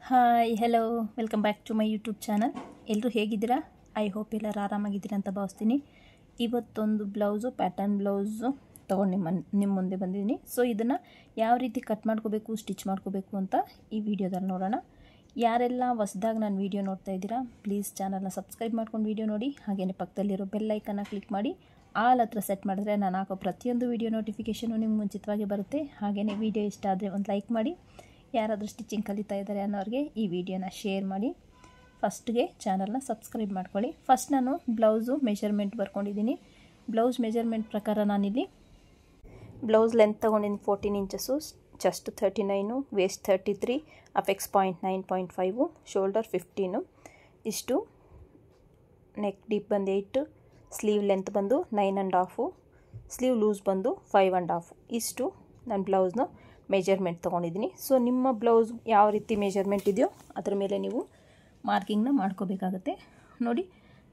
Hi hello welcome back to my YouTube channel. ಎಲ್ಲರೂ ಹೇಗಿದ್ದೀರಾ? I hope ಎಲ್ಲರೂ ಆರಾಮಾಗಿದ್ದೀರಾ ಅಂತ ಭಾವಿಸ್ತೀನಿ. ಇವತ್ತೊಂದು ಬ್ಲೌಸು ಪ್ಯಾಟರ್ನ್ ಬ್ಲೌಸು ತೊಗೊಂಡು ನಿಮ್ಮ ಮುಂದೆ ಬಂದಿದ್ದೀನಿ. ಸೊ ಇದನ್ನು ಯಾವ ರೀತಿ ಕಟ್ ಮಾಡ್ಕೋಬೇಕು, ಸ್ಟಿಚ್ ಮಾಡ್ಕೋಬೇಕು ಅಂತ ಈ ವಿಡಿಯೋದಲ್ಲಿ ನೋಡೋಣ. ಯಾರೆಲ್ಲ ಹೊಸದಾಗಿ ನಾನು ವೀಡಿಯೋ ನೋಡ್ತಾ ಇದ್ದೀರಾ, ಪ್ಲೀಸ್ ಚಾನಲ್ನ ಸಬ್ಸ್ಕ್ರೈಬ್ ಮಾಡ್ಕೊಂಡು ವೀಡಿಯೋ ನೋಡಿ. ಹಾಗೆಯೇ ಪಕ್ಕದಲ್ಲಿರೋ ಬೆಲ್ ಐಕನ್ನ ಕ್ಲಿಕ್ ಮಾಡಿ ಆಲ್ ಹತ್ರ ಸೆಟ್ ಮಾಡಿದ್ರೆ ನಾನು ಹಾಕೋ ಪ್ರತಿಯೊಂದು ವೀಡಿಯೋ ನೋಟಿಫಿಕೇಷನು ನಿಮ್ಗೆ ಮುಂಚಿತವಾಗಿ ಬರುತ್ತೆ. ಹಾಗೆಯೇ ವೀಡಿಯೋ ಇಷ್ಟ ಆದರೆ ಒಂದು ಲೈಕ್ ಮಾಡಿ. ಯಾರಾದರೂ ಸ್ಟಿಚಿಂಗ್ ಕಲಿತಾ ಇದ್ದಾರೆ ಅನ್ನೋರಿಗೆ ಈ ವಿಡಿಯೋನ ಶೇರ್ ಮಾಡಿ. ಫಸ್ಟ್ಗೆ ಚಾನಲ್ನ ಸಬ್ಸ್ಕ್ರೈಬ್ ಮಾಡ್ಕೊಳ್ಳಿ. ಫಸ್ಟ್ ನಾನು ಬ್ಲೌಸು ಮೆಜರ್ಮೆಂಟ್ ಬರ್ಕೊಂಡಿದ್ದೀನಿ. ಬ್ಲೌಸ್ ಮೆಜರ್ಮೆಂಟ್ ಪ್ರಕಾರ ನಾನಿಲ್ಲಿ ಬ್ಲೌಸ್ ಲೆಂತ್ ತೊಗೊಂಡಿದ್ದೀನಿ 14 ಇಂಚಸ್ಸು, ಚೆಸ್ಟ್ 39, ವೇಸ್ಟ್ 33, ಅಫೆಕ್ಸ್ 9.5, ಶೋಲ್ಡರ್ 15, ಇಷ್ಟು. ನೆಕ್ ಡೀಪ್ ಬಂದು 8, ಸ್ಲೀವ್ ಲೆಂತ್ ಬಂದು 9.5, ಸ್ಲೀವ್ ಲೂಸ್ ಬಂದು 5.5. ಇಷ್ಟು ನಾನು ಬ್ಲೌಸ್ನ ಮೆಜರ್ಮೆಂಟ್ ತೊಗೊಂಡಿದ್ದೀನಿ. ಸೊ ನಿಮ್ಮ ಬ್ಲೌಸ್ ಯಾವ ರೀತಿ ಮೆಜರ್ಮೆಂಟ್ ಇದೆಯೋ ಅದರ ಮೇಲೆ ನೀವು ಮಾರ್ಕಿಂಗ್ನ ಮಾಡ್ಕೋಬೇಕಾಗತ್ತೆ. ನೋಡಿ,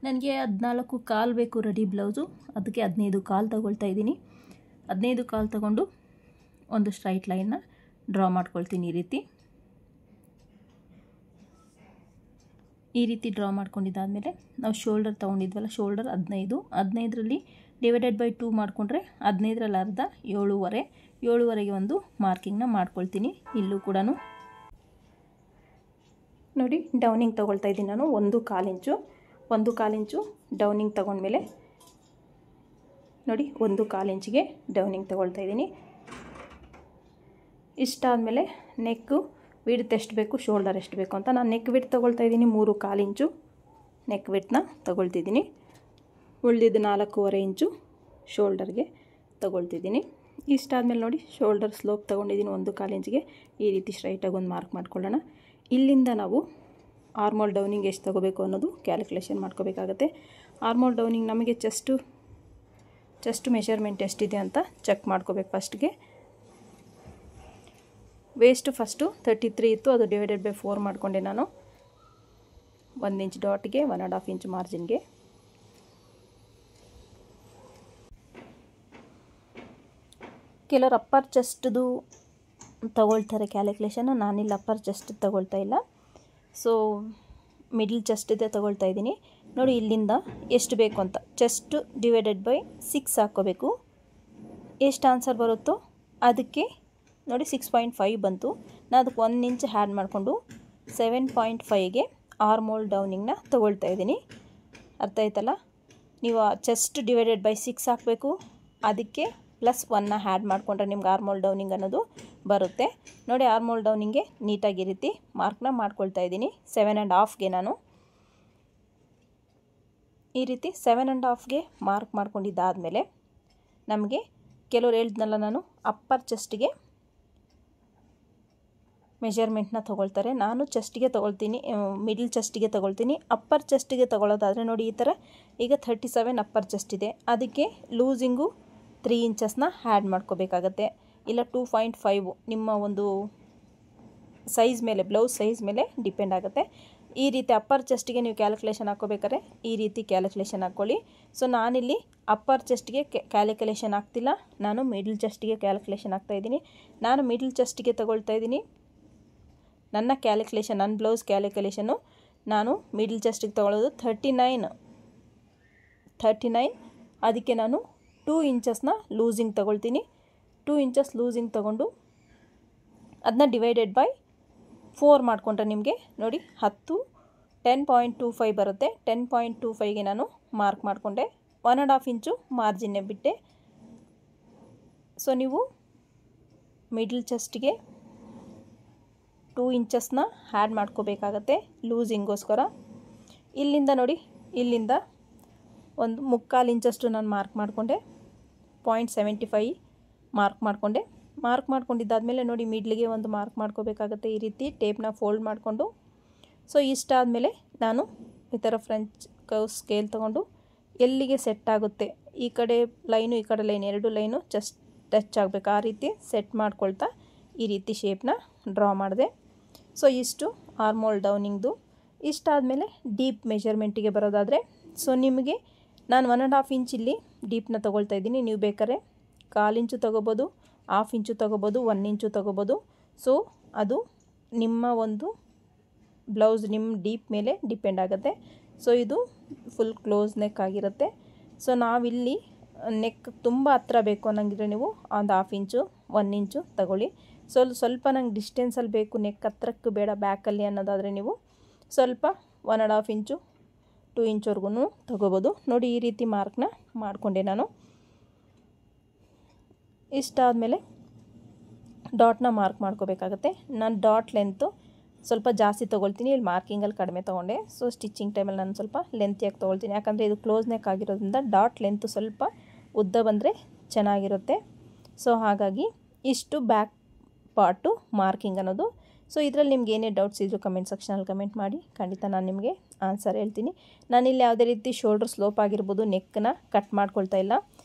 ನನಗೆ 14 ಕಾಲು ಬೇಕು ರೆಡಿ ಬ್ಲೌಸು, ಅದಕ್ಕೆ 15 ಕಾಲು ತಗೊಳ್ತಾ ಇದ್ದೀನಿ. 15 ಕಾಲು ತಗೊಂಡು ಒಂದು ಸ್ಟ್ರೈಟ್ ಲೈನ್ನ ಡ್ರಾ ಮಾಡ್ಕೊಳ್ತೀನಿ. ಈ ರೀತಿ ಡ್ರಾ ಮಾಡ್ಕೊಂಡಿದ್ದಾದಮೇಲೆ ನಾವು ಶೋಲ್ಡರ್ ತೊಗೊಂಡಿದ್ವಲ್ಲ, ಶೋಲ್ಡರ್ 15ರಲ್ಲಿ ಡಿವೈಡೆಡ್ ಬೈ 2 ಮಾಡಿಕೊಂಡ್ರೆ 15ರಲ್ಲಿ ಅರ್ಧ 7.5ಗೆ ಒಂದು ಮಾರ್ಕಿಂಗ್ನ ಮಾಡ್ಕೊಳ್ತೀನಿ. ಇಲ್ಲೂ ಕೂಡ ನೋಡಿ ಡೌನಿಂಗ್ ತೊಗೊಳ್ತಾ ಇದ್ದೀನಿ ನಾನು. 1/4 ಇಂಚು ಡೌನಿಂಗ್ ತೊಗೊಂಡ್ಮೇಲೆ ನೋಡಿ 1/4 ಇಂಚಿಗೆ ಡೌನಿಂಗ್ ತೊಗೊಳ್ತಾ ಇದ್ದೀನಿ. ಇಷ್ಟಾದಮೇಲೆ ನೆಕ್ಕು ವಿಡ್ತ್ ಎಷ್ಟು ಬೇಕು, ಶೋಲ್ಡರ್ ಎಷ್ಟು ಬೇಕು ಅಂತ ನಾನು ನೆಕ್ ವಿಡ್ತ್ ತೊಗೊಳ್ತಾ ಇದ್ದೀನಿ. 3/4 ಇಂಚು ನೆಕ್ ವಿಡ್ತ್ನ ತೊಗೊಳ್ತಿದ್ದೀನಿ. ಉಳಿದಿದ್ದು 4.5 ಇಂಚು ಶೋಲ್ಡರ್ಗೆ ತೊಗೊಳ್ತಿದ್ದೀನಿ. ಇಷ್ಟಾದಮೇಲೆ ನೋಡಿ ಶೋಲ್ಡರ್ ಸ್ಲೋಪ್ ತೊಗೊಂಡಿದ್ದೀನಿ 1/4 ಇಂಚಿಗೆ. ಈ ರೀತಿ ಸ್ಟ್ರೈಟಾಗಿ ಒಂದು ಮಾರ್ಕ್ ಮಾಡ್ಕೊಳ್ಳೋಣ. ಇಲ್ಲಿಂದ ನಾವು ಆರ್ಮೋಲ್ ಡೌನಿಂಗ್ ಎಷ್ಟು ತೊಗೋಬೇಕು ಅನ್ನೋದು ಕ್ಯಾಲ್ಕುಲೇಷನ್ ಮಾಡ್ಕೋಬೇಕಾಗತ್ತೆ. ಆರ್ಮೋಲ್ ಡೌನಿಂಗ್ ನಮಗೆ ಚೆಸ್ಟ್ ಮೆಷರ್ಮೆಂಟ್ ಎಷ್ಟಿದೆ ಅಂತ ಚೆಕ್ ಮಾಡ್ಕೋಬೇಕು. ಫಸ್ಟ್ಗೆ ವೇಸ್ಟ್ ಫಸ್ಟು 33 ಇತ್ತು, ಅದು ಡಿವೈಡೆಡ್ ಬೈ 4 ಮಾಡಿಕೊಂಡೆ ನಾನು. 1 ಇಂಚ್ ಡಾಟ್ಗೆ 1.5 ಇಂಚ್ ಮಾರ್ಜಿನ್ಗೆ. ಕೆಲವರು ಅಪ್ಪರ್ ಚೆಸ್ಟ್ದು ತಗೊಳ್ತಾರೆ ಕ್ಯಾಲ್ಕುಲೇಷನ್. ನಾನಿಲ್ಲಿ ಅಪ್ಪರ್ ಚೆಸ್ಟ್ ತಗೊಳ್ತಾ ಇಲ್ಲ. ಸೊ ಮಿಡ್ಲ್ ಚೆಸ್ಟಿದೆ ತಗೊಳ್ತಾ ಇದ್ದೀನಿ. ನೋಡಿ ಇಲ್ಲಿಂದ ಎಷ್ಟು ಬೇಕು ಅಂತ ಚೆಸ್ಟ್ ಡಿವೈಡೆಡ್ ಬೈ 6 ಹಾಕ್ಕೋಬೇಕು. ಎಷ್ಟು ಆನ್ಸರ್ ಬರುತ್ತೋ ಅದಕ್ಕೆ ನೋಡಿ 6.5 ಬಂತು. ನಾನು ಅದಕ್ಕೆ 1 ಇಂಚ್ ಹ್ಯಾಡ್ ಮಾಡಿಕೊಂಡು 7.5ಗೆ ಆರ್ಮೋಲ್ ಡೌನಿಂಗ್ನ ತೊಗೊಳ್ತಾ ಇದ್ದೀನಿ. ಅರ್ಥ ಆಯ್ತಲ್ಲ? ನೀವು ಚೆಸ್ಟ್ ಡಿವೈಡೆಡ್ ಬೈ 6 ಹಾಕಬೇಕು, ಅದಕ್ಕೆ ಪ್ಲಸ್ 1ನ ಹ್ಯಾಡ್ ಮಾಡಿಕೊಂಡ್ರೆ ನಿಮ್ಗೆ ಆರ್ಮೋಲ್ ಡೌನಿಂಗ್ ಅನ್ನೋದು ಬರುತ್ತೆ. ನೋಡಿ ಆರ್ಮೋಲ್ ಡೌನಿಂಗ್ಗೆ ನೀಟಾಗಿ ಈ ರೀತಿ ಮಾರ್ಕ್ನ ಮಾಡ್ಕೊಳ್ತಾ ಇದ್ದೀನಿ. 7.5ಗೆ ನಾನು ಈ ರೀತಿ 7.5ಗೆ ಮಾರ್ಕ್ ಮಾಡ್ಕೊಂಡಿದ್ದಾದಮೇಲೆ ನಮಗೆ ಕೆಲವ್ರು ಹೇಳಿದ್ನಲ್ಲ ನಾನು ಅಪ್ಪರ್ ಚೆಸ್ಟಿಗೆ ಮೆಜರ್ಮೆಂಟ್ನ ತೊಗೊಳ್ತಾರೆ. ನಾನು ಚೆಸ್ಟಿಗೆ ತೊಗೊಳ್ತೀನಿ, ಮಿಡ್ಲ್ ಚೆಸ್ಟಿಗೆ ತೊಗೊಳ್ತೀನಿ. ಅಪ್ಪರ್ ಚೆಸ್ಟಿಗೆ ತೊಗೊಳ್ಳೋದಾದರೆ ನೋಡಿ ಈ ಥರ ಈಗ 37 ಅಪ್ಪರ್ ಚೆಸ್ಟ್ ಇದೆ, ಅದಕ್ಕೆ ಲೂಸಿಂಗು 3 ಇಂಚಸ್ನ ಹ್ಯಾಡ್ ಮಾಡ್ಕೋಬೇಕಾಗತ್ತೆ. ಇಲ್ಲ 2.5 ನಿಮ್ಮ ಒಂದು ಸೈಜ್ ಮೇಲೆ, ಬ್ಲೌಸ್ ಸೈಜ್ ಮೇಲೆ ಡಿಪೆಂಡ್ ಆಗುತ್ತೆ. ಈ ರೀತಿ ಅಪ್ಪರ್ ಚೆಸ್ಟಿಗೆ ನೀವು ಕ್ಯಾಲ್ಕುಲೇಷನ್ ಹಾಕ್ಕೋಬೇಕಾದ್ರೆ ಈ ರೀತಿ ಕ್ಯಾಲ್ಕುಲೇಷನ್ ಹಾಕ್ಕೊಳ್ಳಿ. ಸೊ ನಾನಿಲ್ಲಿ ಅಪ್ಪರ್ ಚೆಸ್ಟಿಗೆ ಕ್ಯಾಲ್ಕುಲೇಷನ್ ಆಗ್ತಿಲ್ಲ, ನಾನು ಮಿಡ್ಲ್ ಚೆಸ್ಟಿಗೆ ಕ್ಯಾಲ್ಕುಲೇಷನ್ ಆಗ್ತಾಯಿದ್ದೀನಿ. ನಾನು ಮಿಡ್ಲ್ ಚೆಸ್ಟಿಗೆ ತೊಗೊಳ್ತಾ ಇದ್ದೀನಿ. ನನ್ನ ಬ್ಲೌಸ್ ಕ್ಯಾಲ್ಕುಲೇಷನ್ನು ನಾನು ಮಿಡ್ಲ್ ಚೆಸ್ಟಿಗೆ ತೊಗೊಳ್ಳೋದು 39, ಅದಕ್ಕೆ ನಾನು 2 ಇಂಚಸ್ನ ಲೂಸಿಂಗ್ ತೊಗೊಳ್ತೀನಿ. 2 ಇಂಚಸ್ ಲೂಸಿಂಗ್ ತೊಗೊಂಡು ಅದನ್ನ ಡಿವೈಡೆಡ್ ಬೈ 4 ಮಾಡಿಕೊಂಡ್ರೆ ನಿಮಗೆ ನೋಡಿ 10.25 ಬರುತ್ತೆ. 10.25ಗೆ ನಾನು ಮಾರ್ಕ್ ಮಾಡಿಕೊಂಡೆ. 1.5 ಇಂಚು ಮಾರ್ಜಿನ್ನೇ ಬಿಟ್ಟೆ. ಸೊ ನೀವು ಮಿಡ್ಲ್ ಚೆಸ್ಟಿಗೆ 2 ಇಂಚಸ್ನ ಹ್ಯಾಡ್ ಮಾಡ್ಕೋಬೇಕಾಗತ್ತೆ ಲೂಸಿಂಗೋಸ್ಕರ. ಇಲ್ಲಿಂದ ನೋಡಿ, ಇಲ್ಲಿಂದ ಒಂದು 3/4 ಇಂಚಷ್ಟು ನಾನು ಮಾರ್ಕ್ ಮಾಡಿಕೊಂಡೆ. 0.75 ಮಾರ್ಕ್ ಮಾಡಿಕೊಂಡೆ. ಮಾರ್ಕ್ ಮಾಡ್ಕೊಂಡಿದ್ದಾದಮೇಲೆ ನೋಡಿ ಮಿಡ್ಲಿಗೆ ಒಂದು ಮಾರ್ಕ್ ಮಾಡ್ಕೋಬೇಕಾಗತ್ತೆ. ಈ ರೀತಿ ಟೇಪ್ನ ಫೋಲ್ಡ್ ಮಾಡಿಕೊಂಡು. ಸೊ ಇಷ್ಟಾದಮೇಲೆ ನಾನು ಈ ಥರ ಫ್ರೆಂಚ್ ಕರ್ವ್ ಸ್ಕೇಲ್ ತೊಗೊಂಡು ಎಲ್ಲಿಗೆ ಸೆಟ್ ಆಗುತ್ತೆ, ಈ ಕಡೆ ಲೈನು ಈ ಕಡೆ ಲೈನ್, 2 ಲೈನು ಜಸ್ಟ್ ಟಚ್ ಆಗಬೇಕು, ಆ ರೀತಿ ಸೆಟ್ ಮಾಡ್ಕೊಳ್ತಾ ಈ ರೀತಿ ಶೇಪ್ನ ಡ್ರಾ ಮಾಡಿದೆ. ಸೊ ಇಷ್ಟು ಆರ್ಮೋಲ್ ಡೌನಿಂಗ್ದು. ಇಷ್ಟಾದಮೇಲೆ ಡೀಪ್ ಮೆಜರ್ಮೆಂಟಿಗೆ ಬರೋದಾದರೆ, ಸೊ ನಿಮಗೆ ನಾನು 1.5 ಇಂಚ್ ಇಲ್ಲಿ ಡೀಪ್ನ ತೊಗೊಳ್ತಾ ಇದ್ದೀನಿ. ನೀವು ಬೇಕಾದ್ರೆ 1/4 ಇಂಚು ತೊಗೋಬೋದು, 1/2 ಇಂಚು ತೊಗೋಬೋದು, 1 ಇಂಚು ತೊಗೋಬೋದು. ಸೊ ಅದು ನಿಮ್ಮ ಒಂದು ಬ್ಲೌಸ್ ನಿಮ್ಮ ಡೀಪ್ ಮೇಲೆ ಡಿಪೆಂಡ್ ಆಗುತ್ತೆ. ಸೊ ಇದು ಫುಲ್ ಕ್ಲೋಸ್ ನೆಕ್ ಆಗಿರುತ್ತೆ. ಸೊ ನಾವಿಲ್ಲಿ ನೆಕ್ ತುಂಬ ಹತ್ರ ಬೇಕು ಅನ್ನಂಗಿದ್ರೆ ನೀವು ಒಂದು 1/2 ಇಂಚು 1 ಇಂಚು ತಗೊಳ್ಳಿ. ಸ್ವಲ್ಪ ನಂಗೆ ಡಿಸ್ಟೆನ್ಸಲ್ಲಿ ಬೇಕು, ನೆಕ್ ಹತ್ರಕ್ಕೆ ಬೇಡ ಬ್ಯಾಕಲ್ಲಿ ಅನ್ನೋದಾದರೆ ನೀವು ಸ್ವಲ್ಪ 1.5 ಇಂಚು 2 ಇಂಚ್ವರೆಗೂ ತಗೋಬೋದು. ನೋಡಿ ಈ ರೀತಿ ಮಾರ್ಕ್ನ ಮಾಡಿಕೊಂಡೆ ನಾನು. ಇಷ್ಟಾದಮೇಲೆ ಡಾಟ್ನ ಮಾರ್ಕ್ ಮಾಡ್ಕೋಬೇಕಾಗತ್ತೆ. ನಾನು ಡಾಟ್ ಲೆಂತು ಸ್ವಲ್ಪ ಜಾಸ್ತಿ ತೊಗೊಳ್ತೀನಿ, ಇಲ್ಲಿ ಮಾರ್ಕಿಂಗಲ್ಲಿ ಕಡಿಮೆ ತೊಗೊಂಡೆ. ಸೊ ಸ್ಟಿಚಿಂಗ್ ಟೈಮಲ್ಲಿ ನಾನು ಸ್ವಲ್ಪ ಲೆಂತಿಯಾಗಿ ತೊಗೊಳ್ತೀನಿ, ಯಾಕಂದರೆ ಇದು ಕ್ಲೋಸ್ ನೆಕ್ ಆಗಿರೋದ್ರಿಂದ ಡಾಟ್ ಲೆಂತು ಸ್ವಲ್ಪ ಉದ್ದ ಬಂದರೆ ಚೆನ್ನಾಗಿರುತ್ತೆ. ಸೊ ಹಾಗಾಗಿ ಇಷ್ಟು ಬ್ಯಾಕ್ ಪಾರ್ಟು ಮಾರ್ಕಿಂಗ್ ಅನ್ನೋದು. ಸೊ ಇದರಲ್ಲಿ ನಿಮ್ಗೆ ಏನೇ ಡೌಟ್ಸ್ ಇದ್ದರೂ ಕಮೆಂಟ್ ಸೆಕ್ಷನಲ್ಲಿ ಕಮೆಂಟ್ ಮಾಡಿ, ಖಂಡಿತ ನಾನು ನಿಮಗೆ ಆನ್ಸರ್ ಹೇಳ್ತೀನಿ. ನಾನಿಲ್ಲಿ ಯಾವುದೇ ರೀತಿ ಶೋಲ್ಡ್ರ್ ಸ್ಲೋಪ್ ಆಗಿರ್ಬೋದು ನೆಕ್ಕನ್ನ ಕಟ್ ಮಾಡ್ಕೊಳ್ತಾ ಇಲ್ಲ.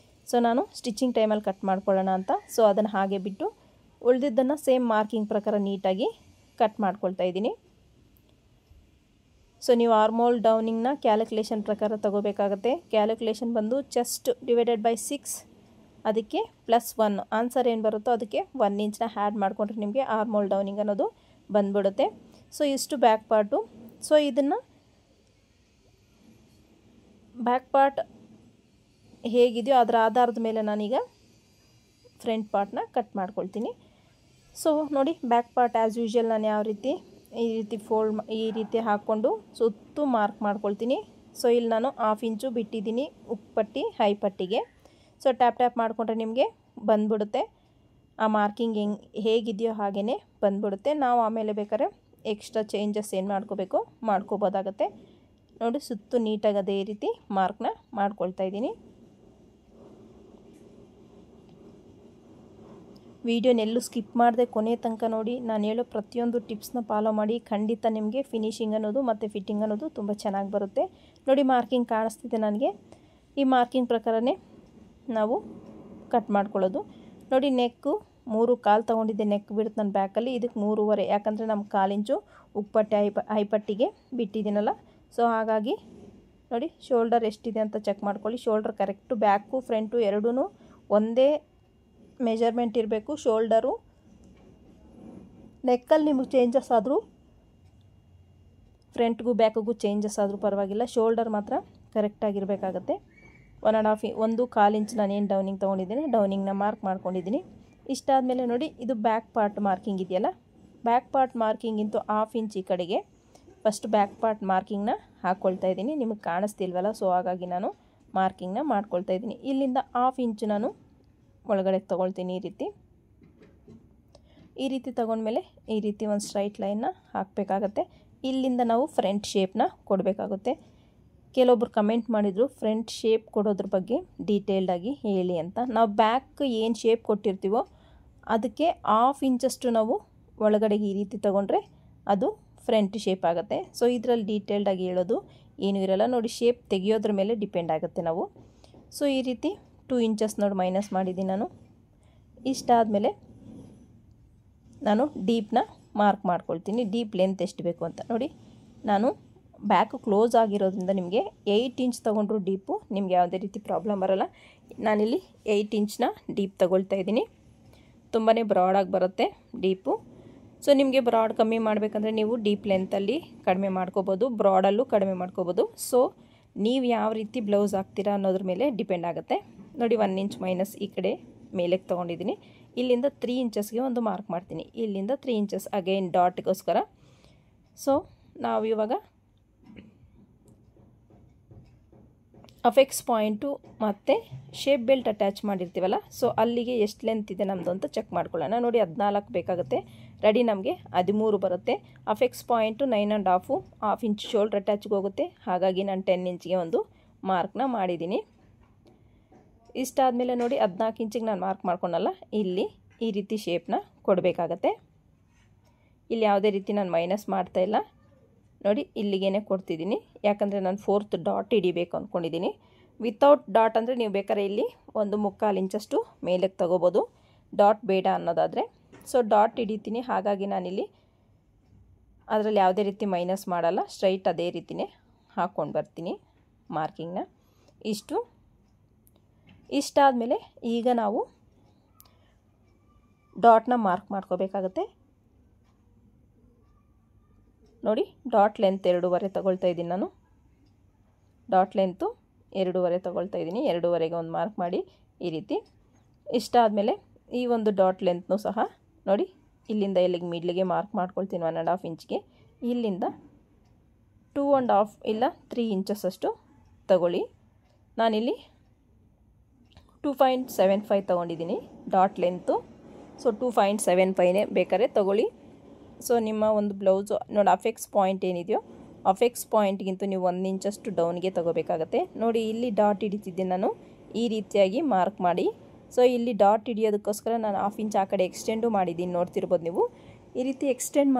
ಸೊ ನಾನು ಸ್ಟಿಚಿಂಗ್ ಟೈಮಲ್ಲಿ ಕಟ್ ಮಾಡ್ಕೊಳ್ಳೋಣ ಅಂತ ಸೊ ಅದನ್ನು ಹಾಗೆ ಬಿಟ್ಟು ಉಳಿದಿದ್ದನ್ನು ಸೇಮ್ ಮಾರ್ಕಿಂಗ್ ಪ್ರಕಾರ ನೀಟಾಗಿ ಕಟ್ ಮಾಡ್ಕೊಳ್ತಾ ಇದ್ದೀನಿ. ಸೊ ನೀವು ಆರ್ಮೋಲ್ ಡೌನಿಂಗ್ನ ಕ್ಯಾಲ್ಕುಲೇಷನ್ ಪ್ರಕಾರ ತಗೋಬೇಕಾಗತ್ತೆ. ಕ್ಯಾಲ್ಕುಲೇಷನ್ ಬಂದು ಚೆಸ್ಟ್ ಡಿವೈಡೆಡ್ ಬೈ 6, ಅದಕ್ಕೆ +1 ಆನ್ಸರ್ ಏನು ಬರುತ್ತೋ ಅದಕ್ಕೆ 1 ಇಂಚನ್ನ ಆ್ಯಡ್ ಮಾಡಿಕೊಂಡ್ರೆ ನಿಮಗೆ ಆರ್ಮೋಲ್ ಡೌನಿಂಗ್ ಅನ್ನೋದು ಬಂದ್ಬಿಡುತ್ತೆ. ಸೊ ಇಷ್ಟು ಬ್ಯಾಕ್ ಪಾರ್ಟು. ಸೊ ಇದನ್ನು ಬ್ಯಾಕ್ ಪಾರ್ಟ್ ಹೇಗಿದೆಯೋ ಅದರ ಆಧಾರದ ಮೇಲೆ ನಾನೀಗ ಫ್ರಂಟ್ ಪಾರ್ಟ್ನ ಕಟ್ ಮಾಡ್ಕೊಳ್ತೀನಿ. ಸೊ ನೋಡಿ ಬ್ಯಾಕ್ ಪಾರ್ಟ್ ಆ್ಯಸ್ ಯೂಶ್ವಲ್ ನಾನು ಯಾವ ರೀತಿ ಈ ರೀತಿ ಫೋಲ್ಡ್ ಈ ರೀತಿ ಹಾಕ್ಕೊಂಡು ಸುತ್ತು ಮಾರ್ಕ್ ಮಾಡ್ಕೊಳ್ತೀನಿ. ಸೊ ಇಲ್ಲಿ ನಾನು 1/2 ಇಂಚು ಬಿಟ್ಟಿದ್ದೀನಿ ಉಕ್ಪಟ್ಟಿ ಹೈ ಪಟ್ಟಿಗೆ. ಸೊ ಟ್ಯಾಪ್ ಮಾಡಿಕೊಂಡ್ರೆ ನಿಮಗೆ ಬಂದ್ಬಿಡುತ್ತೆ. ಆ ಮಾರ್ಕಿಂಗ್ ಹೇಗಿದೆಯೋ ಹಾಗೇ ಬಂದ್ಬಿಡುತ್ತೆ. ನಾವು ಆಮೇಲೆ ಬೇಕಾದ್ರೆ ಎಕ್ಸ್ಟ್ರಾ ಚೇಂಜಸ್ ಏನು ಮಾಡ್ಕೋಬೇಕು ಮಾಡ್ಕೋಬೋದಾಗತ್ತೆ. ನೋಡಿ ಸುತ್ತು ನೀಟಾಗಿ ಅದೇ ರೀತಿ ಮಾರ್ಕ್ನ ಮಾಡ್ಕೊಳ್ತಾ ಇದ್ದೀನಿ. ವಿಡಿಯೋನೆಲ್ಲೂ ಸ್ಕಿಪ್ ಮಾಡದೆ ಕೊನೆ ತನಕ ನೋಡಿ. ನಾನು ಹೇಳೋ ಪ್ರತಿಯೊಂದು ಟಿಪ್ಸ್ನ ಫಾಲೋ ಮಾಡಿ, ಖಂಡಿತ ನಿಮಗೆ ಫಿನಿಶಿಂಗ್ ಅನ್ನೋದು ಮತ್ತು ಫಿಟ್ಟಿಂಗ್ ಅನ್ನೋದು ತುಂಬ ಚೆನ್ನಾಗಿ ಬರುತ್ತೆ. ನೋಡಿ ಮಾರ್ಕಿಂಗ್ ಕಾಣಿಸ್ತಿದೆ ನನಗೆ. ಈ ಮಾರ್ಕಿಂಗ್ ಪ್ರಕಾರನೇ ನಾವು ಕಟ್ ಮಾಡ್ಕೊಳ್ಳೋದು. ನೋಡಿ ನೆಕ್ಕು 3/4 ತೊಗೊಂಡಿದ್ದೆ, ನೆಕ್ ಬಿಡುತ್ತೆ ನನ್ನ ಬ್ಯಾಕಲ್ಲಿ. ಇದಕ್ಕೆ 3.5, ಯಾಕಂದರೆ ನಮ್ಮ 1/4 ಇಂಚು ಉಕ್ಪಟ್ಟೆ ಹೈಪಟ್ಟಿಗೆ ಬಿಟ್ಟಿದ್ದೀನಲ್ಲ. ಸೊ ಹಾಗಾಗಿ ನೋಡಿ ಶೋಲ್ಡರ್ ಎಷ್ಟಿದೆ ಅಂತ ಚೆಕ್ ಮಾಡ್ಕೊಳ್ಳಿ. ಶೋಲ್ಡರ್ ಕರೆಕ್ಟು ಬ್ಯಾಕು ಫ್ರಂಟು ಎರಡೂ ಒಂದೇ ಮೆಜರ್ಮೆಂಟ್ ಇರಬೇಕು. ಶೋಲ್ಡರು ನೆಕ್ಕಲ್ಲಿ ನಿಮಗೆ ಚೇಂಜಸ್ ಆದರೂ, ಫ್ರಂಟ್ಗೂ ಬ್ಯಾಕಿಗೂ ಚೇಂಜಸ್ ಆದರೂ ಪರವಾಗಿಲ್ಲ, ಶೋಲ್ಡರ್ ಮಾತ್ರ ಕರೆಕ್ಟಾಗಿರಬೇಕಾಗತ್ತೆ. 1.5 ಇಂಚ್ ನಾನೇನು ಡೌನಿಂಗ್ ತೊಗೊಂಡಿದ್ದೀನಿ, ಡೌನಿಂಗ್ನ ಮಾರ್ಕ್ ಮಾಡ್ಕೊಂಡಿದ್ದೀನಿ. ಇಷ್ಟಾದಮೇಲೆ ನೋಡಿ ಇದು ಬ್ಯಾಕ್ ಪಾರ್ಟ್ ಮಾರ್ಕಿಂಗ್ ಇದೆಯಲ್ಲ, ಬ್ಯಾಕ್ ಪಾರ್ಟ್ ಮಾರ್ಕಿಂಗಿಂತೂ 1/2 ಇಂಚ್ ಈ ಕಡೆಗೆ ಫಸ್ಟ್ ಬ್ಯಾಕ್ ಪಾರ್ಟ್ ಮಾರ್ಕಿಂಗ್ನ ಹಾಕ್ಕೊಳ್ತಾ ಇದ್ದೀನಿ. ನಿಮಗೆ ಕಾಣಿಸ್ತಿಲ್ವಲ್ಲ, ಸೊ ಹಾಗಾಗಿ ನಾನು ಮಾರ್ಕಿಂಗ್ನ ಮಾಡ್ಕೊಳ್ತಾ ಇದ್ದೀನಿ. ಇಲ್ಲಿಂದ 1/2 ಇಂಚು ನಾನು ಒಳಗಡೆ ತೊಗೊಳ್ತೀನಿ. ಈ ರೀತಿ ತೊಗೊಂಡ್ಮೇಲೆ ಈ ರೀತಿ ಒಂದು ಸ್ಟ್ರೈಟ್ ಲೈನ್ನ ಹಾಕಬೇಕಾಗತ್ತೆ. ಇಲ್ಲಿಂದ ನಾವು ಫ್ರಂಟ್ ಶೇಪ್ನ ಕೊಡಬೇಕಾಗುತ್ತೆ. ಕೆಲವೊಬ್ರು ಕಮೆಂಟ್ ಮಾಡಿದರು ಫ್ರಂಟ್ ಶೇಪ್ ಕೊಡೋದ್ರ ಬಗ್ಗೆ ಡೀಟೇಲ್ಡಾಗಿ ಹೇಳಿ ಅಂತ. ನಾವು ಬ್ಯಾಕ್ ಏನು ಶೇಪ್ ಕೊಟ್ಟಿರ್ತೀವೋ ಅದಕ್ಕೆ 1/2 ಇಂಚಷ್ಟು ನಾವು ಒಳಗಡೆಗೆ ಈ ರೀತಿ ತೊಗೊಂಡ್ರೆ ಅದು ಫ್ರಂಟ್ ಶೇಪ್ ಆಗುತ್ತೆ. ಸೊ ಇದರಲ್ಲಿ ಡೀಟೇಲ್ಡಾಗಿ ಹೇಳೋದು ಏನೂ ಇರಲ್ಲ. ನೋಡಿ ಶೇಪ್ ತೆಗಿಯೋದ್ರ ಮೇಲೆ ಡಿಪೆಂಡ್ ಆಗುತ್ತೆ ನಾವು. ಸೊ ಈ ರೀತಿ 2 ಇಂಚಸ್ ನೋಡಿ ಮೈನಸ್ ಮಾಡಿದ್ದೀನಿ ನಾನು. ಇಷ್ಟಾದಮೇಲೆ ನಾನು ಡೀಪ್ನ ಮಾರ್ಕ್ ಮಾಡ್ಕೊಳ್ತೀನಿ. ಡೀಪ್ ಲೆಂತ್ ಎಷ್ಟು ಬೇಕು ಅಂತ ನೋಡಿ. ನಾನು ಬ್ಯಾಕು ಕ್ಲೋಸ್ ಆಗಿರೋದ್ರಿಂದ ನಿಮಗೆ 8 ಇಂಚ್ ತೊಗೊಂಡ್ರು ಡೀಪು ನಿಮಗೆ ಯಾವುದೇ ರೀತಿ ಪ್ರಾಬ್ಲಮ್ ಬರೋಲ್ಲ. ನಾನಿಲ್ಲಿ 8 ಇಂಚ್ನ ಡೀಪ್ ತೊಗೊಳ್ತಾ ಇದ್ದೀನಿ. ತುಂಬಾ ಬ್ರಾಡಾಗಿ ಬರುತ್ತೆ ಡೀಪು. ಸೊ ನಿಮಗೆ ಬ್ರಾಡ್ ಕಮ್ಮಿ ಮಾಡಬೇಕಂದ್ರೆ ನೀವು ಡೀಪ್ ಲೆಂತಲ್ಲಿ ಕಡಿಮೆ ಮಾಡ್ಕೋಬೋದು, ಬ್ರಾಡಲ್ಲೂ ಕಡಿಮೆ ಮಾಡ್ಕೋಬೋದು. ಸೊ ನೀವು ಯಾವ ರೀತಿ ಬ್ಲೌಸ್ ಹಾಕ್ತೀರಾ ಅನ್ನೋದ್ರ ಮೇಲೆ ಡಿಪೆಂಡ್ ಆಗುತ್ತೆ. ನೋಡಿ 1 ಇಂಚ್ ಮೈನಸ್ ಈ ಕಡೆ ಮೇಲೆಗೆ ತೊಗೊಂಡಿದ್ದೀನಿ. ಇಲ್ಲಿಂದ 3 ಇಂಚಸ್ಗೆ ಒಂದು ಮಾರ್ಕ್ ಮಾಡ್ತೀನಿ. ಇಲ್ಲಿಂದ 3 ಇಂಚಸ್ ಅಗೈನ್ ಡಾಟ್ಗೋಸ್ಕರ. ಸೊ ನಾವು ಇವಾಗ ಅಫೆಕ್ಸ್ ಪಾಯಿಂಟು ಮತ್ತು ಶೇಪ್ ಬೆಲ್ಟ್ ಅಟ್ಯಾಚ್ ಮಾಡಿರ್ತೀವಲ್ಲ, ಸೊ ಅಲ್ಲಿಗೆ ಎಷ್ಟು ಲೆಂತ್ ಇದೆ ನಮ್ಮದು ಅಂತ ಚೆಕ್ ಮಾಡ್ಕೊಳ್ಳೋಣ. ನೋಡಿ 14 ಬೇಕಾಗುತ್ತೆ, ರೆಡಿ ನಮಗೆ 13 ಬರುತ್ತೆ. ಅಫೆಕ್ಸ್ ಪಾಯಿಂಟು 9.5 1/2 ಇಂಚ್ ಶೋಲ್ಡ್ರ್ ಅಟ್ಯಾಚ್ಗೆ ಹೋಗುತ್ತೆ. ಹಾಗಾಗಿ ನಾನು 10 ಇಂಚ್ಗೆ ಒಂದು ಮಾರ್ಕ್ನ ಮಾಡಿದ್ದೀನಿ. ಇಷ್ಟಾದಮೇಲೆ ನೋಡಿ 14 ಇಂಚಿಗೆ ನಾನು ಮಾರ್ಕ್ ಮಾಡ್ಕೊಳಲ್ಲ, ಇಲ್ಲಿ ಈ ರೀತಿ ಶೇಪ್ನ ಕೊಡಬೇಕಾಗತ್ತೆ. ಇಲ್ಲಿ ಯಾವುದೇ ರೀತಿ ನಾನು ಮೈನಸ್ ಮಾಡ್ತಾಯಿಲ್ಲ. ನೋಡಿ ಇಲ್ಲಿಗೇ ಕೊಡ್ತಿದ್ದೀನಿ, ಯಾಕಂದರೆ ನಾನು 4th ಡಾಟ್ ಹಿಡಿಬೇಕು ಅಂದ್ಕೊಂಡಿದ್ದೀನಿ. ವಿತೌಟ್ ಡಾಟ್ ಅಂದರೆ ನೀವು ಬೇಕಾದ್ರೆ ಇಲ್ಲಿ 1/4 ಇಂಚಷ್ಟು ಮೇಲೆಗೆ ತಗೋಬೋದು, ಡಾಟ್ ಬೇಡ ಅನ್ನೋದಾದರೆ. ಸೊ ಡಾಟ್ ಹಿಡಿತೀನಿ, ಹಾಗಾಗಿ ನಾನಿಲ್ಲಿ ಅದರಲ್ಲಿ ಯಾವುದೇ ರೀತಿ ಮೈನಸ್ ಮಾಡಲ್ಲ, ಸ್ಟ್ರೈಟ್ ಅದೇ ರೀತಿಯೇ ಹಾಕ್ಕೊಂಡು ಬರ್ತೀನಿ ಮಾರ್ಕಿಂಗ್ನ. ಇಷ್ಟಾದಮೇಲೆ ಈಗ ನಾವು ಡಾಟ್ನ ಮಾರ್ಕ್ ಮಾಡ್ಕೋಬೇಕಾಗತ್ತೆ. ನೋಡಿ ಡಾಟ್ ಲೆಂತ್ 2.5 ತಗೊಳ್ತಾ ಇದ್ದೀನಿ ನಾನು. ಡಾಟ್ ಲೆಂತು 2.5 ತಗೊಳ್ತಾ ಇದ್ದೀನಿ. 2.5ಗೆ ಒಂದು ಮಾರ್ಕ್ ಮಾಡಿ ಈ ರೀತಿ. ಇಷ್ಟಾದಮೇಲೆ ಈ ಒಂದು ಡಾಟ್ ಲೆಂತ್ನೂ ಸಹ ನೋಡಿ ಇಲ್ಲಿಂದ ಇಲ್ಲಿಗೆ ಮಿಡ್ಲಿಗೆ ಮಾರ್ಕ್ ಮಾಡ್ಕೊಳ್ತೀನಿ 1.5 ಇಂಚ್ಗೆ. ಇಲ್ಲಿಂದ 2.5 ಇಲ್ಲ 3 ಇಂಚಸ್ ಅಷ್ಟು ತಗೊಳ್ಳಿ. ನಾನಿಲ್ಲಿ 2.75 ತೊಗೊಂಡಿದ್ದೀನಿ ಡಾಟ್ ಲೆಂತು. ಸೊ 2.75ನೇ ಬೇಕಾದ್ರೆ ತೊಗೊಳ್ಳಿ. ಸೊ ನಿಮ್ಮ ಒಂದು ಬ್ಲೌಸು ನೋಡಿ ಅಫೆಕ್ಸ್ ಪಾಯಿಂಟ್ ಏನಿದೆಯೋ ಅಫೆಕ್ಸ್ ಪಾಯಿಂಟ್ಗಿಂತ ನೀವು 1 ಇಂಚಷ್ಟು ಡೌನ್ಗೆ ತೊಗೋಬೇಕಾಗತ್ತೆ. ನೋಡಿ ಇಲ್ಲಿ ಡಾಟ್ ಹಿಡಿತಿದ್ದೀನಿ ನಾನು, ಈ ರೀತಿಯಾಗಿ ಮಾರ್ಕ್ ಮಾಡಿ. ಸೊ ಇಲ್ಲಿ ಡಾಟ್ ಹಿಡಿಯೋದಕ್ಕೋಸ್ಕರ ನಾನು 1/2 ಇಂಚ್ ಆ ಕಡೆ ಎಕ್ಸ್ಟೆಂಡು ಮಾಡಿದ್ದೀನಿ, ನೋಡ್ತಿರ್ಬೋದು ನೀವು. ಈ ರೀತಿ ಎಕ್ಸ್ಟೆಂಡ್